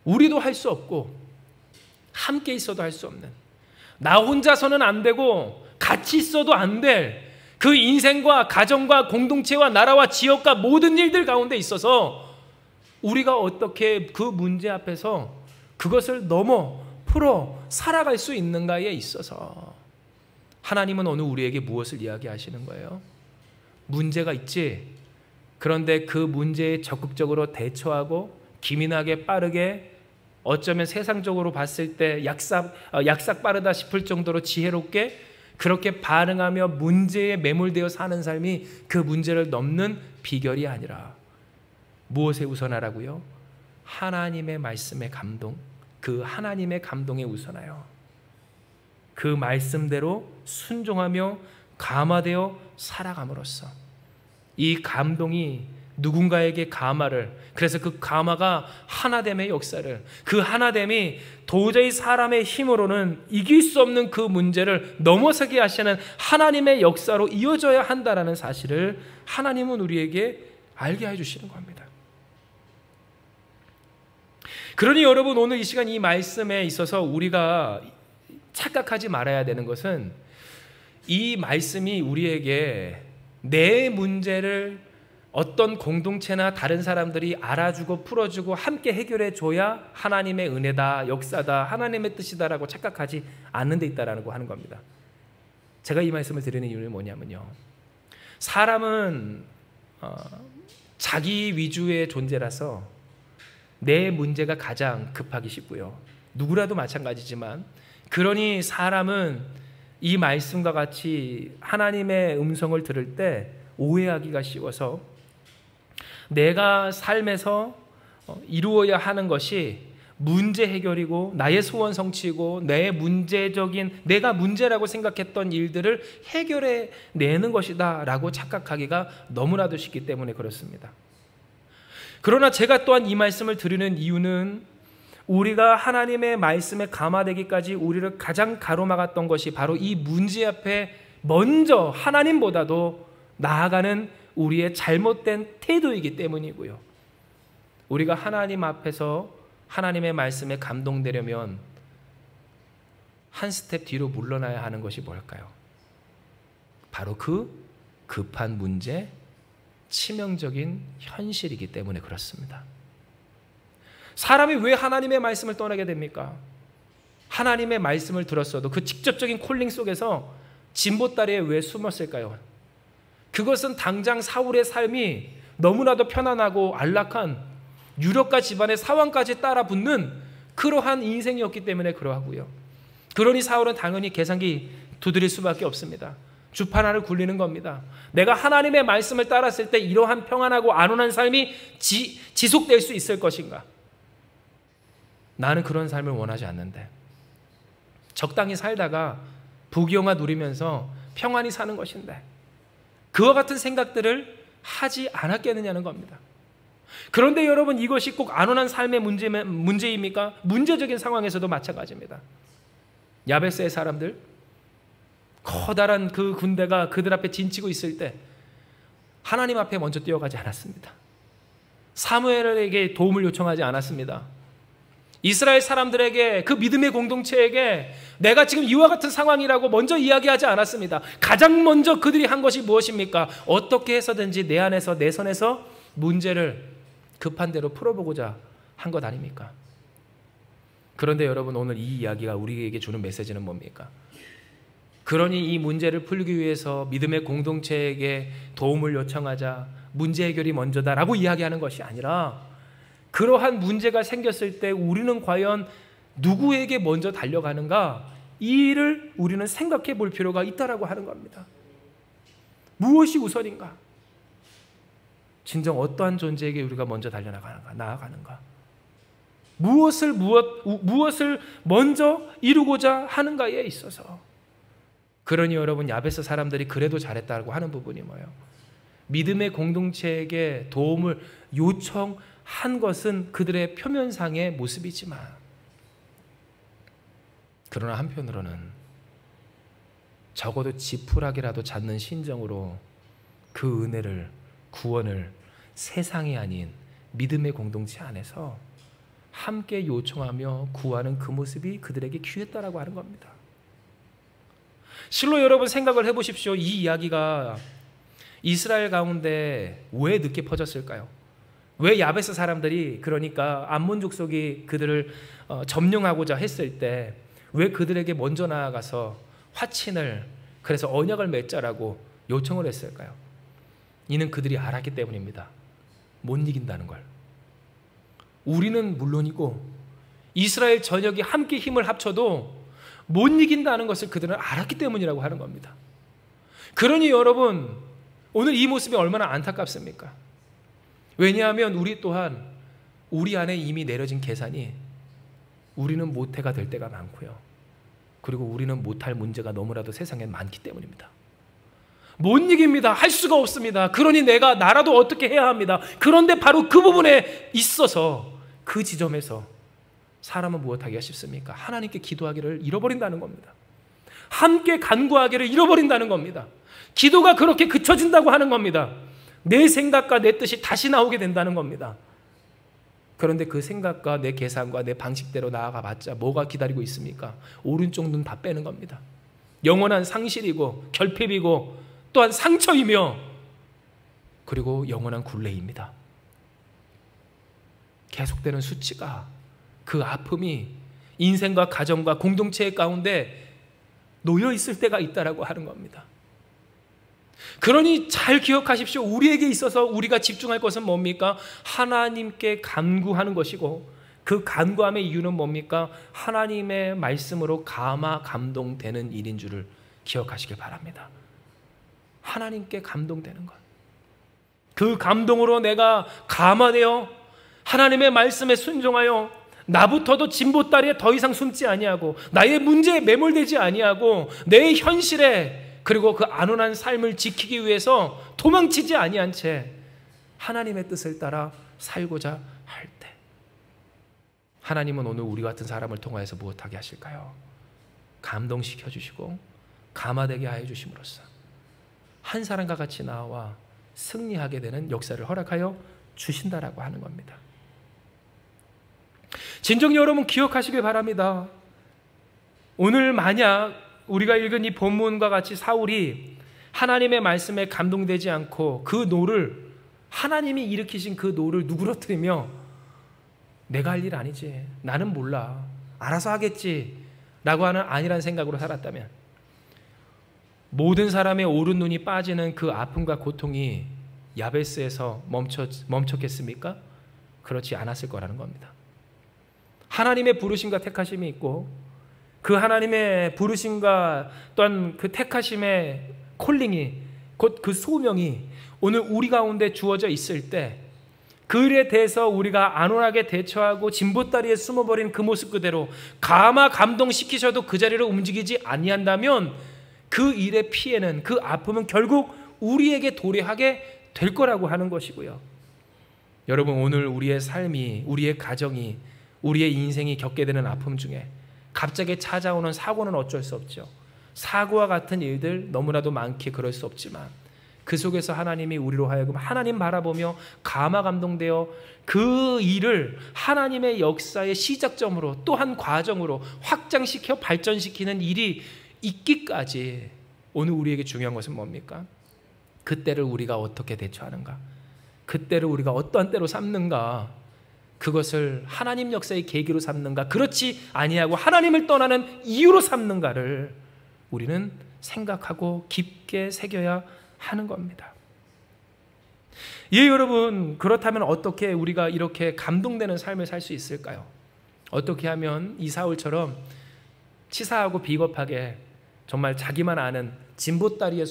우리도 할 수 없고 함께 있어도 할 수 없는, 나 혼자서는 안 되고 같이 있어도 안 될 그 인생과 가정과 공동체와 나라와 지역과 모든 일들 가운데 있어서 우리가 어떻게 그 문제 앞에서 그것을 넘어 풀어 살아갈 수 있는가에 있어서 하나님은 오늘 우리에게 무엇을 이야기하시는 거예요? 문제가 있지. 그런데 그 문제에 적극적으로 대처하고 기민하게 빠르게, 어쩌면 세상적으로 봤을 때 약삭 빠르다 싶을 정도로 지혜롭게 그렇게 반응하며 문제에 매몰되어 사는 삶이 그 문제를 넘는 비결이 아니라 무엇에 우선하라고요? 하나님의 말씀의 감동, 그 하나님의 감동에 우선하여 그 말씀대로 순종하며 감화되어 살아감으로써 이 감동이 누군가에게 감화를, 그래서 그 감화가 하나됨의 역사를, 그 하나됨이 도저히 사람의 힘으로는 이길 수 없는 그 문제를 넘어서게 하시는 하나님의 역사로 이어져야 한다는 사실을 하나님은 우리에게 알게 해주시는 겁니다. 그러니 여러분, 오늘 이 시간 이 말씀에 있어서 우리가 착각하지 말아야 되는 것은 이 말씀이 우리에게 내 문제를 어떤 공동체나 다른 사람들이 알아주고 풀어주고 함께 해결해 줘야 하나님의 은혜다, 역사다, 하나님의 뜻이다라고 착각하지 않는 데 있다라는 거 하는 겁니다. 제가 이 말씀을 드리는 이유는 뭐냐면요, 사람은 자기 위주의 존재라서 내 문제가 가장 급하기 쉽고요, 누구라도 마찬가지지만, 그러니 사람은 이 말씀과 같이 하나님의 음성을 들을 때 오해하기가 쉬워서 내가 삶에서 이루어야 하는 것이 문제 해결이고 나의 소원 성취이고 내가 문제라고 생각했던 일들을 해결해 내는 것이다 라고 착각하기가 너무나도 쉽기 때문에 그렇습니다. 그러나 제가 또한 이 말씀을 드리는 이유는 우리가 하나님의 말씀에 감화되기까지 우리를 가장 가로막았던 것이 바로 이 문제 앞에 먼저 하나님보다도 나아가는 우리의 잘못된 태도이기 때문이고요. 우리가 하나님 앞에서 하나님의 말씀에 감동되려면 한 스텝 뒤로 물러나야 하는 것이 뭘까요? 바로 그 급한 문제, 치명적인 현실이기 때문에 그렇습니다. 사람이 왜 하나님의 말씀을 떠나게 됩니까? 하나님의 말씀을 들었어도 그 직접적인 콜링 속에서 진보다리에 왜 숨었을까요? 그것은 당장 사울의 삶이 너무나도 편안하고 안락한 유력과 집안의 사왕까지 따라 붙는 그러한 인생이었기 때문에 그러하고요. 그러니 사울은 당연히 계산기 두드릴 수밖에 없습니다. 주판 하나를 굴리는 겁니다. 내가 하나님의 말씀을 따랐을 때 이러한 평안하고 안온한 삶이 지속될 수 있을 것인가? 나는 그런 삶을 원하지 않는데 적당히 살다가 부귀영화 누리면서 평안히 사는 것인데 그와 같은 생각들을 하지 않았겠느냐는 겁니다. 그런데 여러분, 이것이 꼭 안온한 삶의 문제입니까? 문제적인 상황에서도 마찬가지입니다. 야베스의 사람들, 커다란 그 군대가 그들 앞에 진치고 있을 때 하나님 앞에 먼저 뛰어가지 않았습니다. 사무엘에게 도움을 요청하지 않았습니다. 이스라엘 사람들에게, 그 믿음의 공동체에게 내가 지금 이와 같은 상황이라고 먼저 이야기하지 않았습니다. 가장 먼저 그들이 한 것이 무엇입니까? 어떻게 해서든지 내 안에서, 내 선에서 문제를 급한 대로 풀어보고자 한 것 아닙니까? 그런데 여러분, 오늘 이 이야기가 우리에게 주는 메시지는 뭡니까? 그러니 이 문제를 풀기 위해서 믿음의 공동체에게 도움을 요청하자, 문제 해결이 먼저다라고 이야기하는 것이 아니라, 그러한 문제가 생겼을 때 우리는 과연 누구에게 먼저 달려가는가, 이 일을 우리는 생각해 볼 필요가 있다라고 하는 겁니다. 무엇이 우선인가? 진정 어떠한 존재에게 우리가 먼저 나아가는가? 무엇을 먼저 이루고자 하는가에 있어서. 그러니 여러분, 야베스 사람들이 그래도 잘했다고 하는 부분이 뭐예요? 믿음의 공동체에게 도움을 요청한 것은 그들의 표면상의 모습이지만, 그러나 한편으로는 적어도 지푸라기라도 잡는 심정으로 그 은혜를, 구원을 세상이 아닌 믿음의 공동체 안에서 함께 요청하며 구하는 그 모습이 그들에게 귀했다라고 하는 겁니다. 실로 여러분, 생각을 해보십시오. 이 이야기가 이스라엘 가운데 왜 늦게 퍼졌을까요? 왜 야베스 사람들이 그러니까 암몬 족속이 그들을 점령하고자 했을 때 왜 그들에게 먼저 나아가서 화친을 그래서 언약을 맺자라고 요청을 했을까요? 이는 그들이 알았기 때문입니다. 못 이긴다는 걸. 우리는 물론이고 이스라엘 전역이 함께 힘을 합쳐도 못 이긴다는 것을 그들은 알았기 때문이라고 하는 겁니다. 그러니 여러분, 오늘 이 모습이 얼마나 안타깝습니까? 왜냐하면 우리 또한 우리 안에 이미 내려진 계산이 우리는 못해가 될 때가 많고요. 그리고 우리는 못할 문제가 너무나도 세상에 많기 때문입니다. 못 이깁니다. 할 수가 없습니다. 그러니 나라도 어떻게 해야 합니다. 그런데 바로 그 부분에 있어서 그 지점에서 사람은 무엇하기가 쉽습니까? 하나님께 기도하기를 잃어버린다는 겁니다. 함께 간구하기를 잃어버린다는 겁니다. 기도가 그렇게 그쳐진다고 하는 겁니다. 내 생각과 내 뜻이 다시 나오게 된다는 겁니다. 그런데 그 생각과 내 계산과 내 방식대로 나아가봤자 뭐가 기다리고 있습니까? 오른쪽 눈 다 빼는 겁니다. 영원한 상실이고 결핍이고 또한 상처이며 그리고 영원한 굴레입니다. 계속되는 수치가, 그 아픔이 인생과 가정과 공동체 가운데 놓여 있을 때가 있다라고 하는 겁니다. 그러니 잘 기억하십시오. 우리에게 있어서 우리가 집중할 것은 뭡니까? 하나님께 간구하는 것이고, 그 간구함의 이유는 뭡니까? 하나님의 말씀으로 감동되는 일인 줄을 기억하시길 바랍니다. 하나님께 감동되는 것, 그 감동으로 내가 감화되어 하나님의 말씀에 순종하여 나부터도 진보다리에 더 이상 숨지 아니하고 나의 문제에 매몰되지 아니하고 내 현실에 그리고 그 안온한 삶을 지키기 위해서 도망치지 아니한 채 하나님의 뜻을 따라 살고자 할 때, 하나님은 오늘 우리 같은 사람을 통하여서 무엇하게 하실까요? 감동시켜 주시고 감화되게 하여 주심으로써 한 사람과 같이 나와 승리하게 되는 역사를 허락하여 주신다라고 하는 겁니다. 진정 여러분 기억하시길 바랍니다. 오늘 만약 우리가 읽은 이 본문과 같이 사울이 하나님의 말씀에 감동되지 않고 그 노를, 하나님이 일으키신 그 노를 누그러뜨리며 내가 할 일 아니지, 나는 몰라, 알아서 하겠지 라고 하는 아니란 생각으로 살았다면 모든 사람의 오른 눈이 빠지는 그 아픔과 고통이 야베스에서 멈췄겠습니까? 그렇지 않았을 거라는 겁니다. 하나님의 부르심과 택하심이 있고 그 하나님의 부르심과 또한 그 택하심의 콜링이, 곧 그 소명이 오늘 우리 가운데 주어져 있을 때 그 일에 대해서 우리가 안온하게 대처하고 진보다리에 숨어버린 그 모습 그대로 감동시키셔도 그 자리를 움직이지 아니한다면 그 일의 피해는, 그 아픔은 결국 우리에게 도래하게 될 거라고 하는 것이고요. 여러분, 오늘 우리의 삶이, 우리의 가정이, 우리의 인생이 겪게 되는 아픔 중에 갑자기 찾아오는 사고는 어쩔 수 없죠. 사고와 같은 일들 너무나도 많기에 그럴 수 없지만 그 속에서 하나님이 우리로 하여금 하나님 바라보며 감동되어 그 일을 하나님의 역사의 시작점으로 또 한 과정으로 확장시켜 발전시키는 일이 있기까지 오늘 우리에게 중요한 것은 뭡니까? 그때를 우리가 어떻게 대처하는가, 그때를 우리가 어떠한 때로 삼는가, 그것을 하나님 역사의 계기로 삼는가, 그렇지 아니하고 하나님을 떠나는 이유로 삼는가를 우리는 생각하고 깊게 새겨야 하는 겁니다. 예, 여러분, 그렇다면 어떻게 우리가 이렇게 감동되는 삶을 살 수 있을까요? 어떻게 하면 이 사울처럼 치사하고 비겁하게 정말 자기만 아는 진보다리에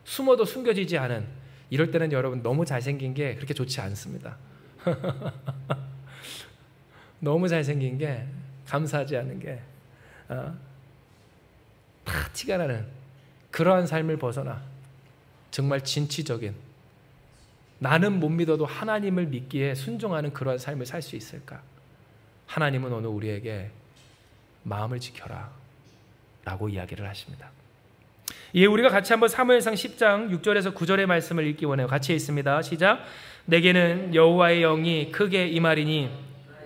숨어도 숨겨지지 않은, 이럴 때는 여러분 너무 잘생긴 게 그렇게 좋지 않습니다. 너무 잘생긴 게 감사하지 않은 게 다 티가 나는 그러한 삶을 벗어나 정말 진취적인, 나는 못 믿어도 하나님을 믿기에 순종하는 그러한 삶을 살 수 있을까? 하나님은 오늘 우리에게 마음을 지켜라 라고 이야기를 하십니다. 예, 우리가 같이 한번 사무엘상 10장 6절에서 9절의 말씀을 읽기 원해요. 같이 읽습니다. 시작. 내게는 여호와의 영이 크게 임하리니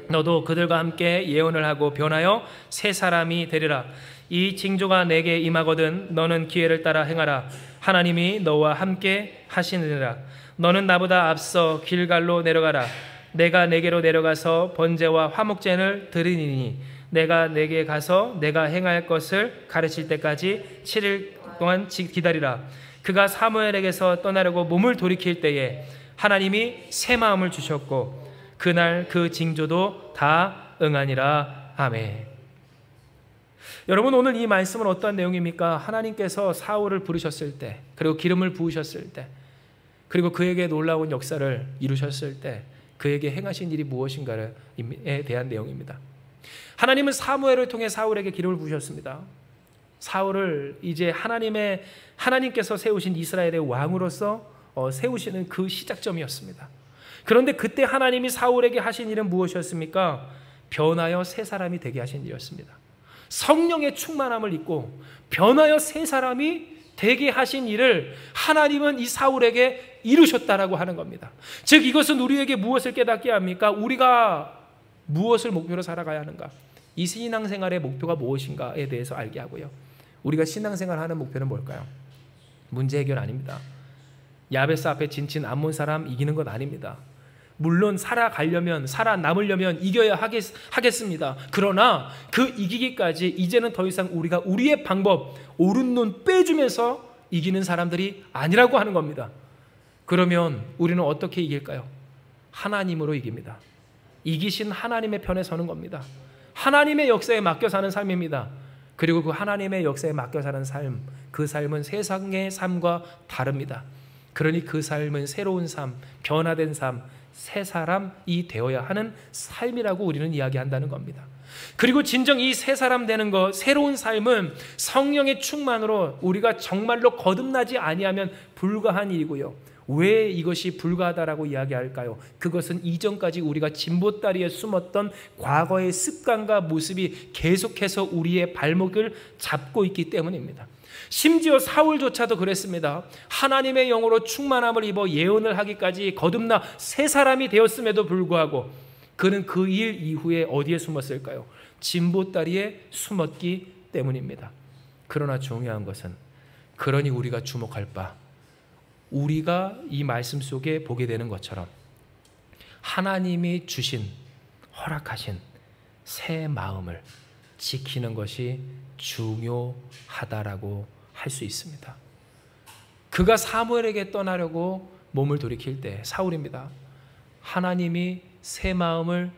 너도 그들과 함께 예언을 하고 변하여 새 사람이 되리라. 이 징조가 내게 임하거든 너는 기회를 따라 행하라. 하나님이 너와 함께 하시느니라. 너는 나보다 앞서 길갈로 내려가라. 내가 내게로 내려가서 번제와 화목제를 드리니 내가 내게 가서 내가 행할 것을 가르칠 때까지 7일 동안 기다리라. 그가 사무엘에게서 떠나려고 몸을 돌이킬 때에 하나님이 새 마음을 주셨고 그날 그 징조도 다 응하니라. 아멘. 여러분, 오늘 이 말씀은 어떠한 내용입니까? 하나님께서 사울을 부르셨을 때, 그리고 기름을 부으셨을 때, 그리고 그에게 놀라운 역사를 이루셨을 때 그에게 행하신 일이 무엇인가에 대한 내용입니다. 하나님은 사무엘을 통해 사울에게 기름을 부으셨습니다. 사울을 이제 하나님께서 세우신 이스라엘의 왕으로서 세우시는 그 시작점이었습니다. 그런데 그때 하나님이 사울에게 하신 일은 무엇이었습니까? 변하여 새 사람이 되게 하신 일이었습니다. 성령의 충만함을 입고 변하여 새 사람이 되게 하신 일을 하나님은 이 사울에게 이루셨다라고 하는 겁니다. 즉 이것은 우리에게 무엇을 깨닫게 합니까? 우리가 무엇을 목표로 살아가야 하는가? 이 신앙생활의 목표가 무엇인가에 대해서 알게 하고요. 우리가 신앙생활하는 목표는 뭘까요? 문제 해결 아닙니다. 야베스 앞에 진친 암몬 사람 이기는 것 아닙니다. 물론 살아남으려면 이겨야 하겠습니다. 그러나 그 이기기까지 이제는 더 이상 우리가 우리의 방법, 옳은 눈 빼주면서 이기는 사람들이 아니라고 하는 겁니다. 그러면 우리는 어떻게 이길까요? 하나님으로 이깁니다. 이기신 하나님의 편에 서는 겁니다. 하나님의 역사에 맡겨 사는 삶입니다. 그리고 그 하나님의 역사에 맡겨 사는 삶, 그 삶은 세상의 삶과 다릅니다. 그러니 그 삶은 새로운 삶, 변화된 삶, 새 사람이 되어야 하는 삶이라고 우리는 이야기한다는 겁니다. 그리고 진정 이 새 사람 되는 것, 새로운 삶은 성령의 충만으로 우리가 정말로 거듭나지 아니하면 불가한 일이고요. 왜 이것이 불가하다라고 이야기할까요? 그것은 이전까지 우리가 진보다리에 숨었던 과거의 습관과 모습이 계속해서 우리의 발목을 잡고 있기 때문입니다. 심지어 사울조차도 그랬습니다. 하나님의 영으로 충만함을 입어 예언을 하기까지 거듭나 새 사람이 되었음에도 불구하고 그는 그 일 이후에 어디에 숨었을까요? 진보다리에 숨었기 때문입니다. 그러나 중요한 것은 그러니 우리가 주목할 바, 우리가 이 말씀 속에 보게 되는 것처럼 하나님이 주신, 허락하신 새 마음을 지키는 것이 중요하다라고 할 수 있습니다. 그가 사무엘에게 떠나려고 몸을 돌이킬 때 사울입니다. 하나님이 새 마음을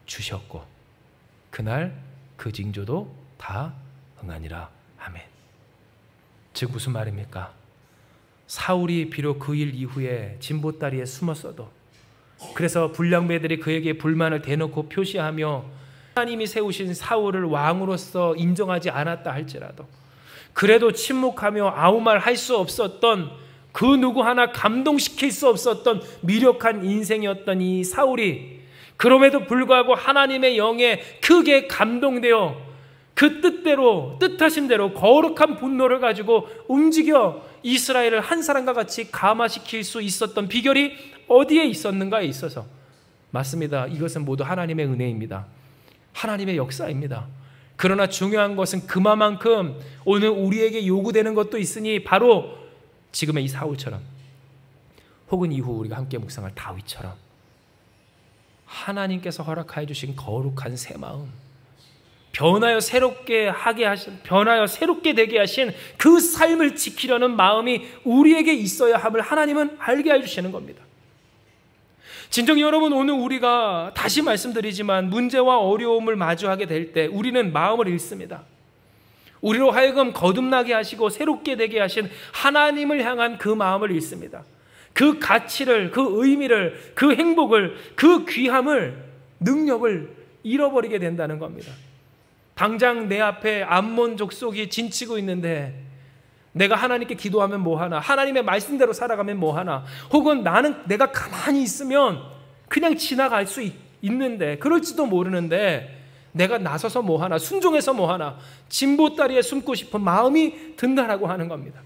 주셨고 그날 그 징조도 다 응하니라. 아멘. 즉 무슨 말입니까? 사울이 비록 그 일 이후에 진보다리에 숨었어도, 그래서 불량배들이 그에게 불만을 대놓고 표시하며 하나님이 세우신 사울을 왕으로서 인정하지 않았다 할지라도, 그래도 침묵하며 아무 말 할 수 없었던, 그 누구 하나 감동시킬 수 없었던 미력한 인생이었던 이 사울이 그럼에도 불구하고 하나님의 영에 크게 감동되어 그 뜻하신 대로 거룩한 분노를 가지고 움직여 이스라엘을 한 사람과 같이 감화시킬 수 있었던 비결이 어디에 있었는가에 있어서, 맞습니다. 이것은 모두 하나님의 은혜입니다. 하나님의 역사입니다. 그러나 중요한 것은 그만큼 오늘 우리에게 요구되는 것도 있으니 바로 지금의 이 사울처럼, 혹은 이후 우리가 함께 묵상할 다윗처럼 하나님께서 허락하여 주신 거룩한 새 마음, 변하여 새롭게 되게 하신 그 삶을 지키려는 마음이 우리에게 있어야 함을 하나님은 알게 해주시는 겁니다. 진정 여러분, 오늘 우리가 다시 말씀드리지만 문제와 어려움을 마주하게 될 때 우리는 마음을 잃습니다. 우리로 하여금 거듭나게 하시고 새롭게 되게 하신 하나님을 향한 그 마음을 잃습니다. 그 가치를, 그 의미를, 그 행복을, 그 귀함을, 능력을 잃어버리게 된다는 겁니다. 당장 내 앞에 암몬 족속이 진치고 있는데 내가 하나님께 기도하면 뭐하나, 하나님의 말씀대로 살아가면 뭐하나, 혹은 내가 가만히 있으면 그냥 지나갈 수 있는데, 그럴지도 모르는데 내가 나서서 뭐하나, 순종해서 뭐하나, 진보다리에 숨고 싶은 마음이 든다라고 하는 겁니다.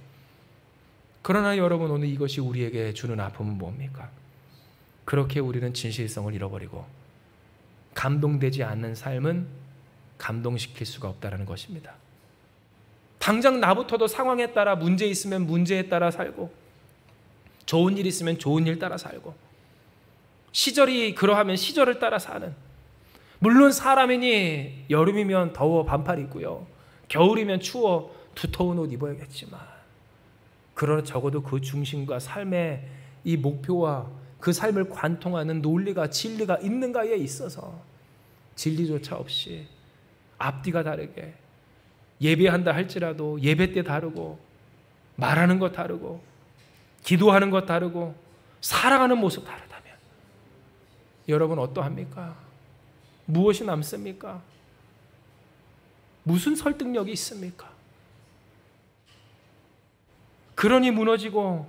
그러나 여러분, 오늘 이것이 우리에게 주는 아픔은 뭡니까? 그렇게 우리는 진실성을 잃어버리고 감동되지 않는 삶은 감동시킬 수가 없다는 것입니다. 당장 나부터도 상황에 따라 문제 있으면 문제에 따라 살고, 좋은 일 있으면 좋은 일 따라 살고, 시절이 그러하면 시절을 따라 사는, 물론 사람이니 여름이면 더워 반팔 입고요, 겨울이면 추워 두터운 옷 입어야겠지만, 그러나 적어도 그 중심과 삶의 이 목표와 그 삶을 관통하는 논리가 진리가 있는가에 있어서 진리조차 없이 앞뒤가 다르게 예배한다 할지라도 예배 때 다르고, 말하는 것 다르고, 기도하는 것 다르고, 살아가는 모습 다르다면 여러분 어떠합니까? 무엇이 남습니까? 무슨 설득력이 있습니까? 그러니 무너지고,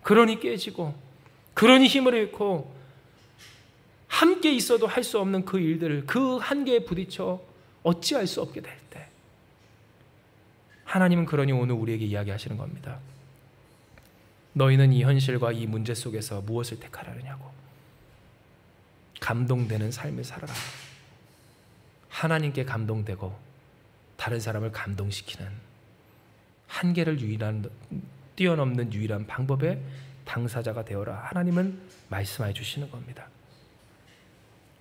그러니 깨지고, 그러니 힘을 잃고, 함께 있어도 할 수 없는 그 일들을 그 한계에 부딪혀 어찌할 수 없게 될 때, 하나님은 그러니 오늘 우리에게 이야기하시는 겁니다. 너희는 이 현실과 이 문제 속에서 무엇을 택하려느냐고. 감동되는 삶을 살아라. 하나님께 감동되고 다른 사람을 감동시키는, 한계를 뛰어넘는 유일한 방법의 당사자가 되어라. 하나님은 말씀해 주시는 겁니다.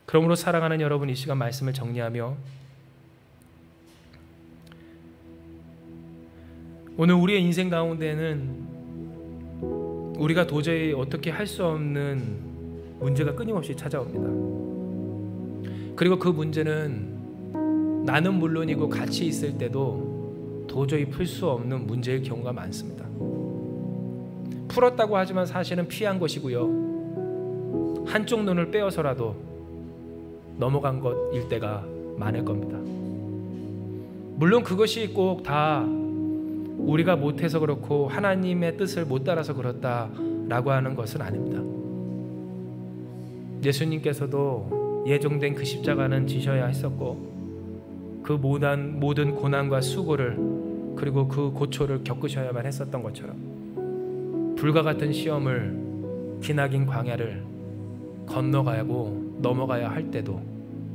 그러므로 사랑하는 여러분, 이 시간 말씀을 정리하며 오늘 우리의 인생 가운데는 우리가 도저히 어떻게 할 수 없는 문제가 끊임없이 찾아옵니다. 그리고 그 문제는 나는 물론이고 같이 있을 때도 도저히 풀 수 없는 문제일 경우가 많습니다. 풀었다고 하지만 사실은 피한 것이고요, 한쪽 눈을 빼어서라도 넘어간 것일 때가 많을 겁니다. 물론 그것이 꼭 다 우리가 못해서 그렇고 하나님의 뜻을 못 따라서 그렇다라고 하는 것은 아닙니다. 예수님께서도 예정된 그 십자가는 지셔야 했었고, 그 모든 고난과 수고를, 그리고 그 고초를 겪으셔야만 했었던 것처럼 불과 같은 시험을, 기나긴 광야를 건너가고 넘어가야 할 때도,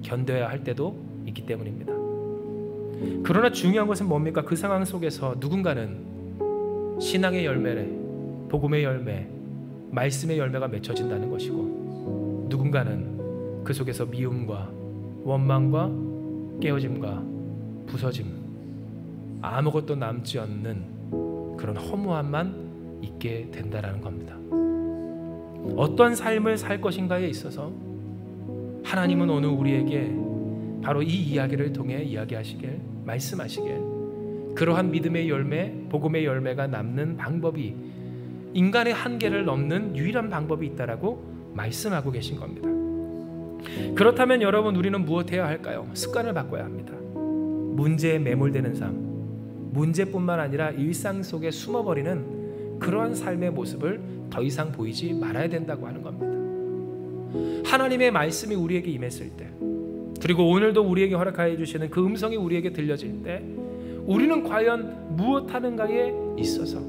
견뎌야 할 때도 있기 때문입니다. 그러나 중요한 것은 뭡니까? 그 상황 속에서 누군가는 신앙의 열매래, 복음의 열매, 말씀의 열매가 맺혀진다는 것이고, 누군가는 그 속에서 미움과 원망과 깨어짐과 부서짐, 아무것도 남지 않는 그런 허무함만 있게 된다라는 겁니다. 어떠한 삶을 살 것인가에 있어서 하나님은 오늘 우리에게 바로 이 이야기를 통해 이야기하시길, 말씀하시길, 그러한 믿음의 열매, 복음의 열매가 남는 방법이, 인간의 한계를 넘는 유일한 방법이 있다라고 말씀하고 계신 겁니다. 그렇다면 여러분, 우리는 무엇해야 할까요? 습관을 바꿔야 합니다. 문제에 매몰되는 삶, 문제뿐만 아니라 일상 속에 숨어버리는 그러한 삶의 모습을 더 이상 보이지 말아야 된다고 하는 겁니다. 하나님의 말씀이 우리에게 임했을 때, 그리고 오늘도 우리에게 허락하여 주시는 그 음성이 우리에게 들려질 때, 우리는 과연 무엇하는가에 있어서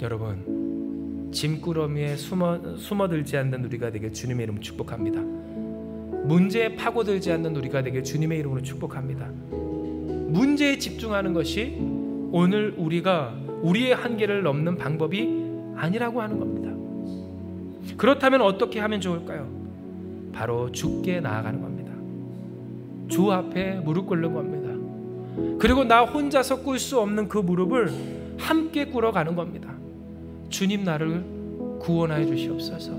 여러분, 짐꾸러미에 숨어들지 않는 우리가 되길 주님의 이름으로 축복합니다. 문제에 파고들지 않는 우리가 되길 주님의 이름으로 축복합니다. 문제에 집중하는 것이 오늘 우리가 우리의 한계를 넘는 방법이 아니라고 하는 겁니다. 그렇다면 어떻게 하면 좋을까요? 바로 주께 나아가는 겁니다. 주 앞에 무릎 꿇는 겁니다. 그리고 나 혼자서 꿇을 수 없는 그 무릎을 함께 꿇어가는 겁니다. 주님, 나를 구원하여 주시옵소서.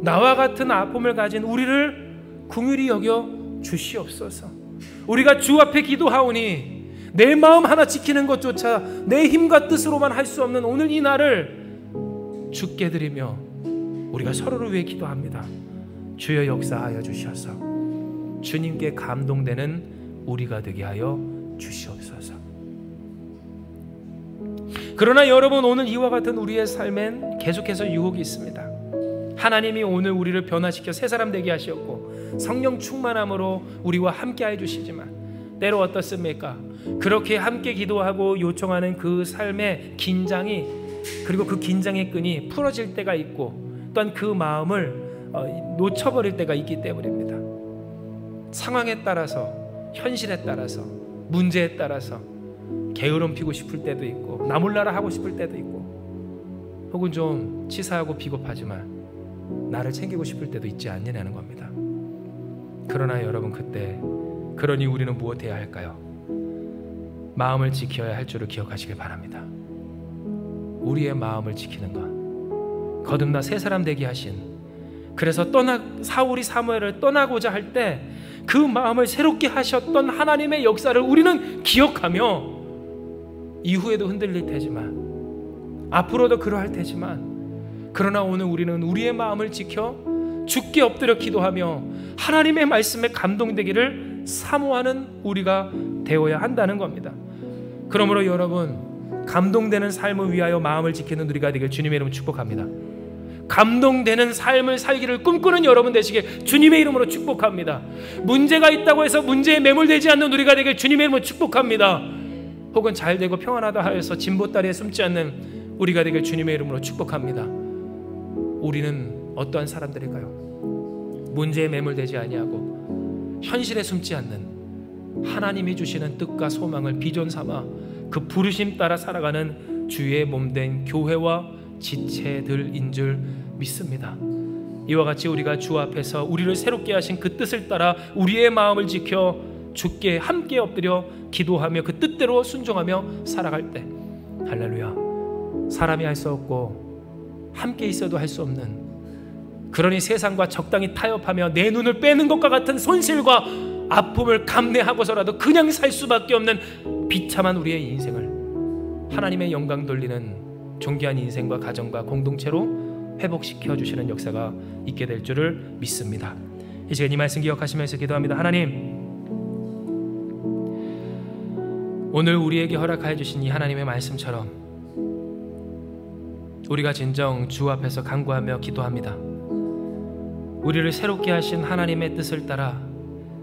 나와 같은 아픔을 가진 우리를 긍휼히 여겨 주시옵소서. 우리가 주 앞에 기도하오니 내 마음 하나 지키는 것조차 내 힘과 뜻으로만 할 수 없는 오늘 이 날을 주께 드리며 우리가 서로를 위해 기도합니다. 주여 역사하여 주셔서 주님께 감동되는 우리가 되게 하여 주시옵소서. 그러나 여러분, 오늘 이와 같은 우리의 삶엔 계속해서 유혹이 있습니다. 하나님이 오늘 우리를 변화시켜 새 사람 되게 하셨고 성령 충만함으로 우리와 함께 해주시지만 때로 어떻습니까? 그렇게 함께 기도하고 요청하는 그 삶의 긴장이, 그리고 그 긴장의 끈이 풀어질 때가 있고, 또한 그 마음을 놓쳐버릴 때가 있기 때문입니다. 상황에 따라서, 현실에 따라서, 문제에 따라서 게으름 피고 싶을 때도 있고 나 몰라라 하고 싶을 때도 있고 혹은 좀 치사하고 비겁하지만 나를 챙기고 싶을 때도 있지 않느냐는 겁니다. 그러나 여러분, 그때 그러니 우리는 무엇해야 할까요? 마음을 지켜야 할 줄을 기억하시길 바랍니다. 우리의 마음을 지키는 것, 거듭나 새 사람 되게 하신, 그래서 사울이 사무엘을 떠나고자 할 때 그 마음을 새롭게 하셨던 하나님의 역사를 우리는 기억하며 이후에도 흔들릴 테지만 앞으로도 그러할 테지만, 그러나 오늘 우리는 우리의 마음을 지켜 주께 엎드려 기도하며 하나님의 말씀에 감동되기를 사모하는 우리가 되어야 한다는 겁니다. 그러므로 여러분, 감동되는 삶을 위하여 마음을 지키는 우리가 되길 주님의 이름으로 축복합니다. 감동되는 삶을 살기를 꿈꾸는 여러분 되시길 주님의 이름으로 축복합니다. 문제가 있다고 해서 문제에 매몰되지 않는 우리가 되길 주님의 이름으로 축복합니다. 혹은 잘되고 평안하다 하여서 진보다리에 숨지 않는 우리가 되길 주님의 이름으로 축복합니다. 우리는 어떠한 사람들일까요? 문제에 매몰되지 아니하고 현실에 숨지 않는 하나님이 주시는 뜻과 소망을 비전 삼아 그 부르심 따라 살아가는 주의 몸된 교회와 지체들인 줄 믿습니다. 이와 같이 우리가 주 앞에서 우리를 새롭게 하신 그 뜻을 따라 우리의 마음을 지켜 주께 함께 엎드려 기도하며 그 뜻대로 순종하며 살아갈 때, 할렐루야, 사람이 할 수 없고 함께 있어도 할 수 없는, 그러니 세상과 적당히 타협하며 내 눈을 빼는 것과 같은 손실과 아픔을 감내하고서라도 그냥 살 수밖에 없는 비참한 우리의 인생을 하나님의 영광 돌리는 존귀한 인생과 가정과 공동체로 회복시켜 주시는 역사가 있게 될 줄을 믿습니다. 이 시간 이 말씀 기억하시면서 기도합니다. 하나님, 오늘 우리에게 허락하여 주신 이 하나님의 말씀처럼 우리가 진정 주 앞에서 간구하며 기도합니다. 우리를 새롭게 하신 하나님의 뜻을 따라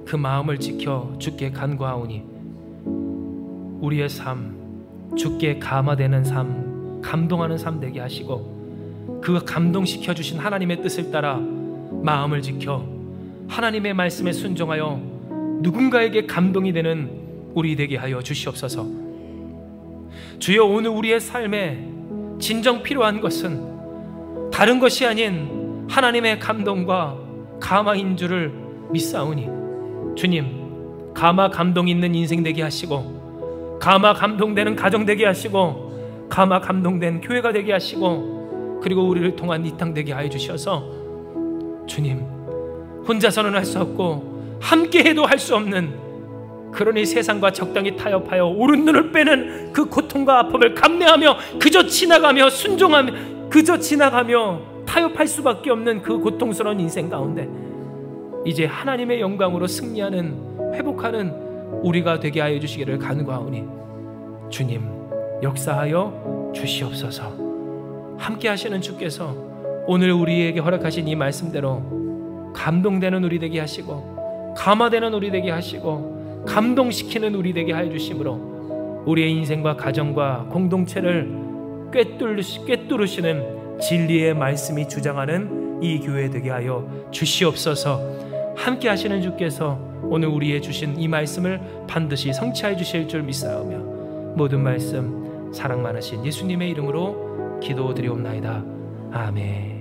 그 마음을 지켜 주께 간구하오니 우리의 삶, 주께 감화되는 삶, 감동하는 삶 되게 하시고 그 감동시켜 주신 하나님의 뜻을 따라 마음을 지켜 하나님의 말씀에 순종하여 누군가에게 감동이 되는 우리 되게 하여 주시옵소서. 주여, 오늘 우리의 삶에 진정 필요한 것은 다른 것이 아닌 하나님의 감동과 감화인 줄을 믿사오니 주님, 감화 감동 있는 인생 되게 하시고 감화 감동되는 가정 되게 하시고 감화 감동된 교회가 되게 하시고 그리고 우리를 통한 이 땅 되게 하여 주셔서 주님, 혼자서는 할 수 없고 함께 해도 할 수 없는, 그러니 세상과 적당히 타협하여 오른 눈을 빼는 그 고통과 아픔을 감내하며 그저 지나가며 순종하며 그저 지나가며 타협할 수밖에 없는 그 고통스러운 인생 가운데 이제 하나님의 영광으로 승리하는, 회복하는 우리가 되게 하여 주시기를 간구하오니 주님, 역사하여 주시옵소서. 함께 하시는 주께서 오늘 우리에게 허락하신 이 말씀대로 감동되는 우리 되게 하시고 감화되는 우리 되게 하시고 감동시키는 우리 되게 하여 주심으로 우리의 인생과 가정과 공동체를 꿰뚫으시는 진리의 말씀이 주장하는 이 교회 되게 하여 주시옵소서. 함께 하시는 주께서 오늘 우리의 주신 이 말씀을 반드시 성취하여 주실 줄 믿사오며 모든 말씀 사랑 많으신 예수님의 이름으로 기도드리옵나이다. 아멘.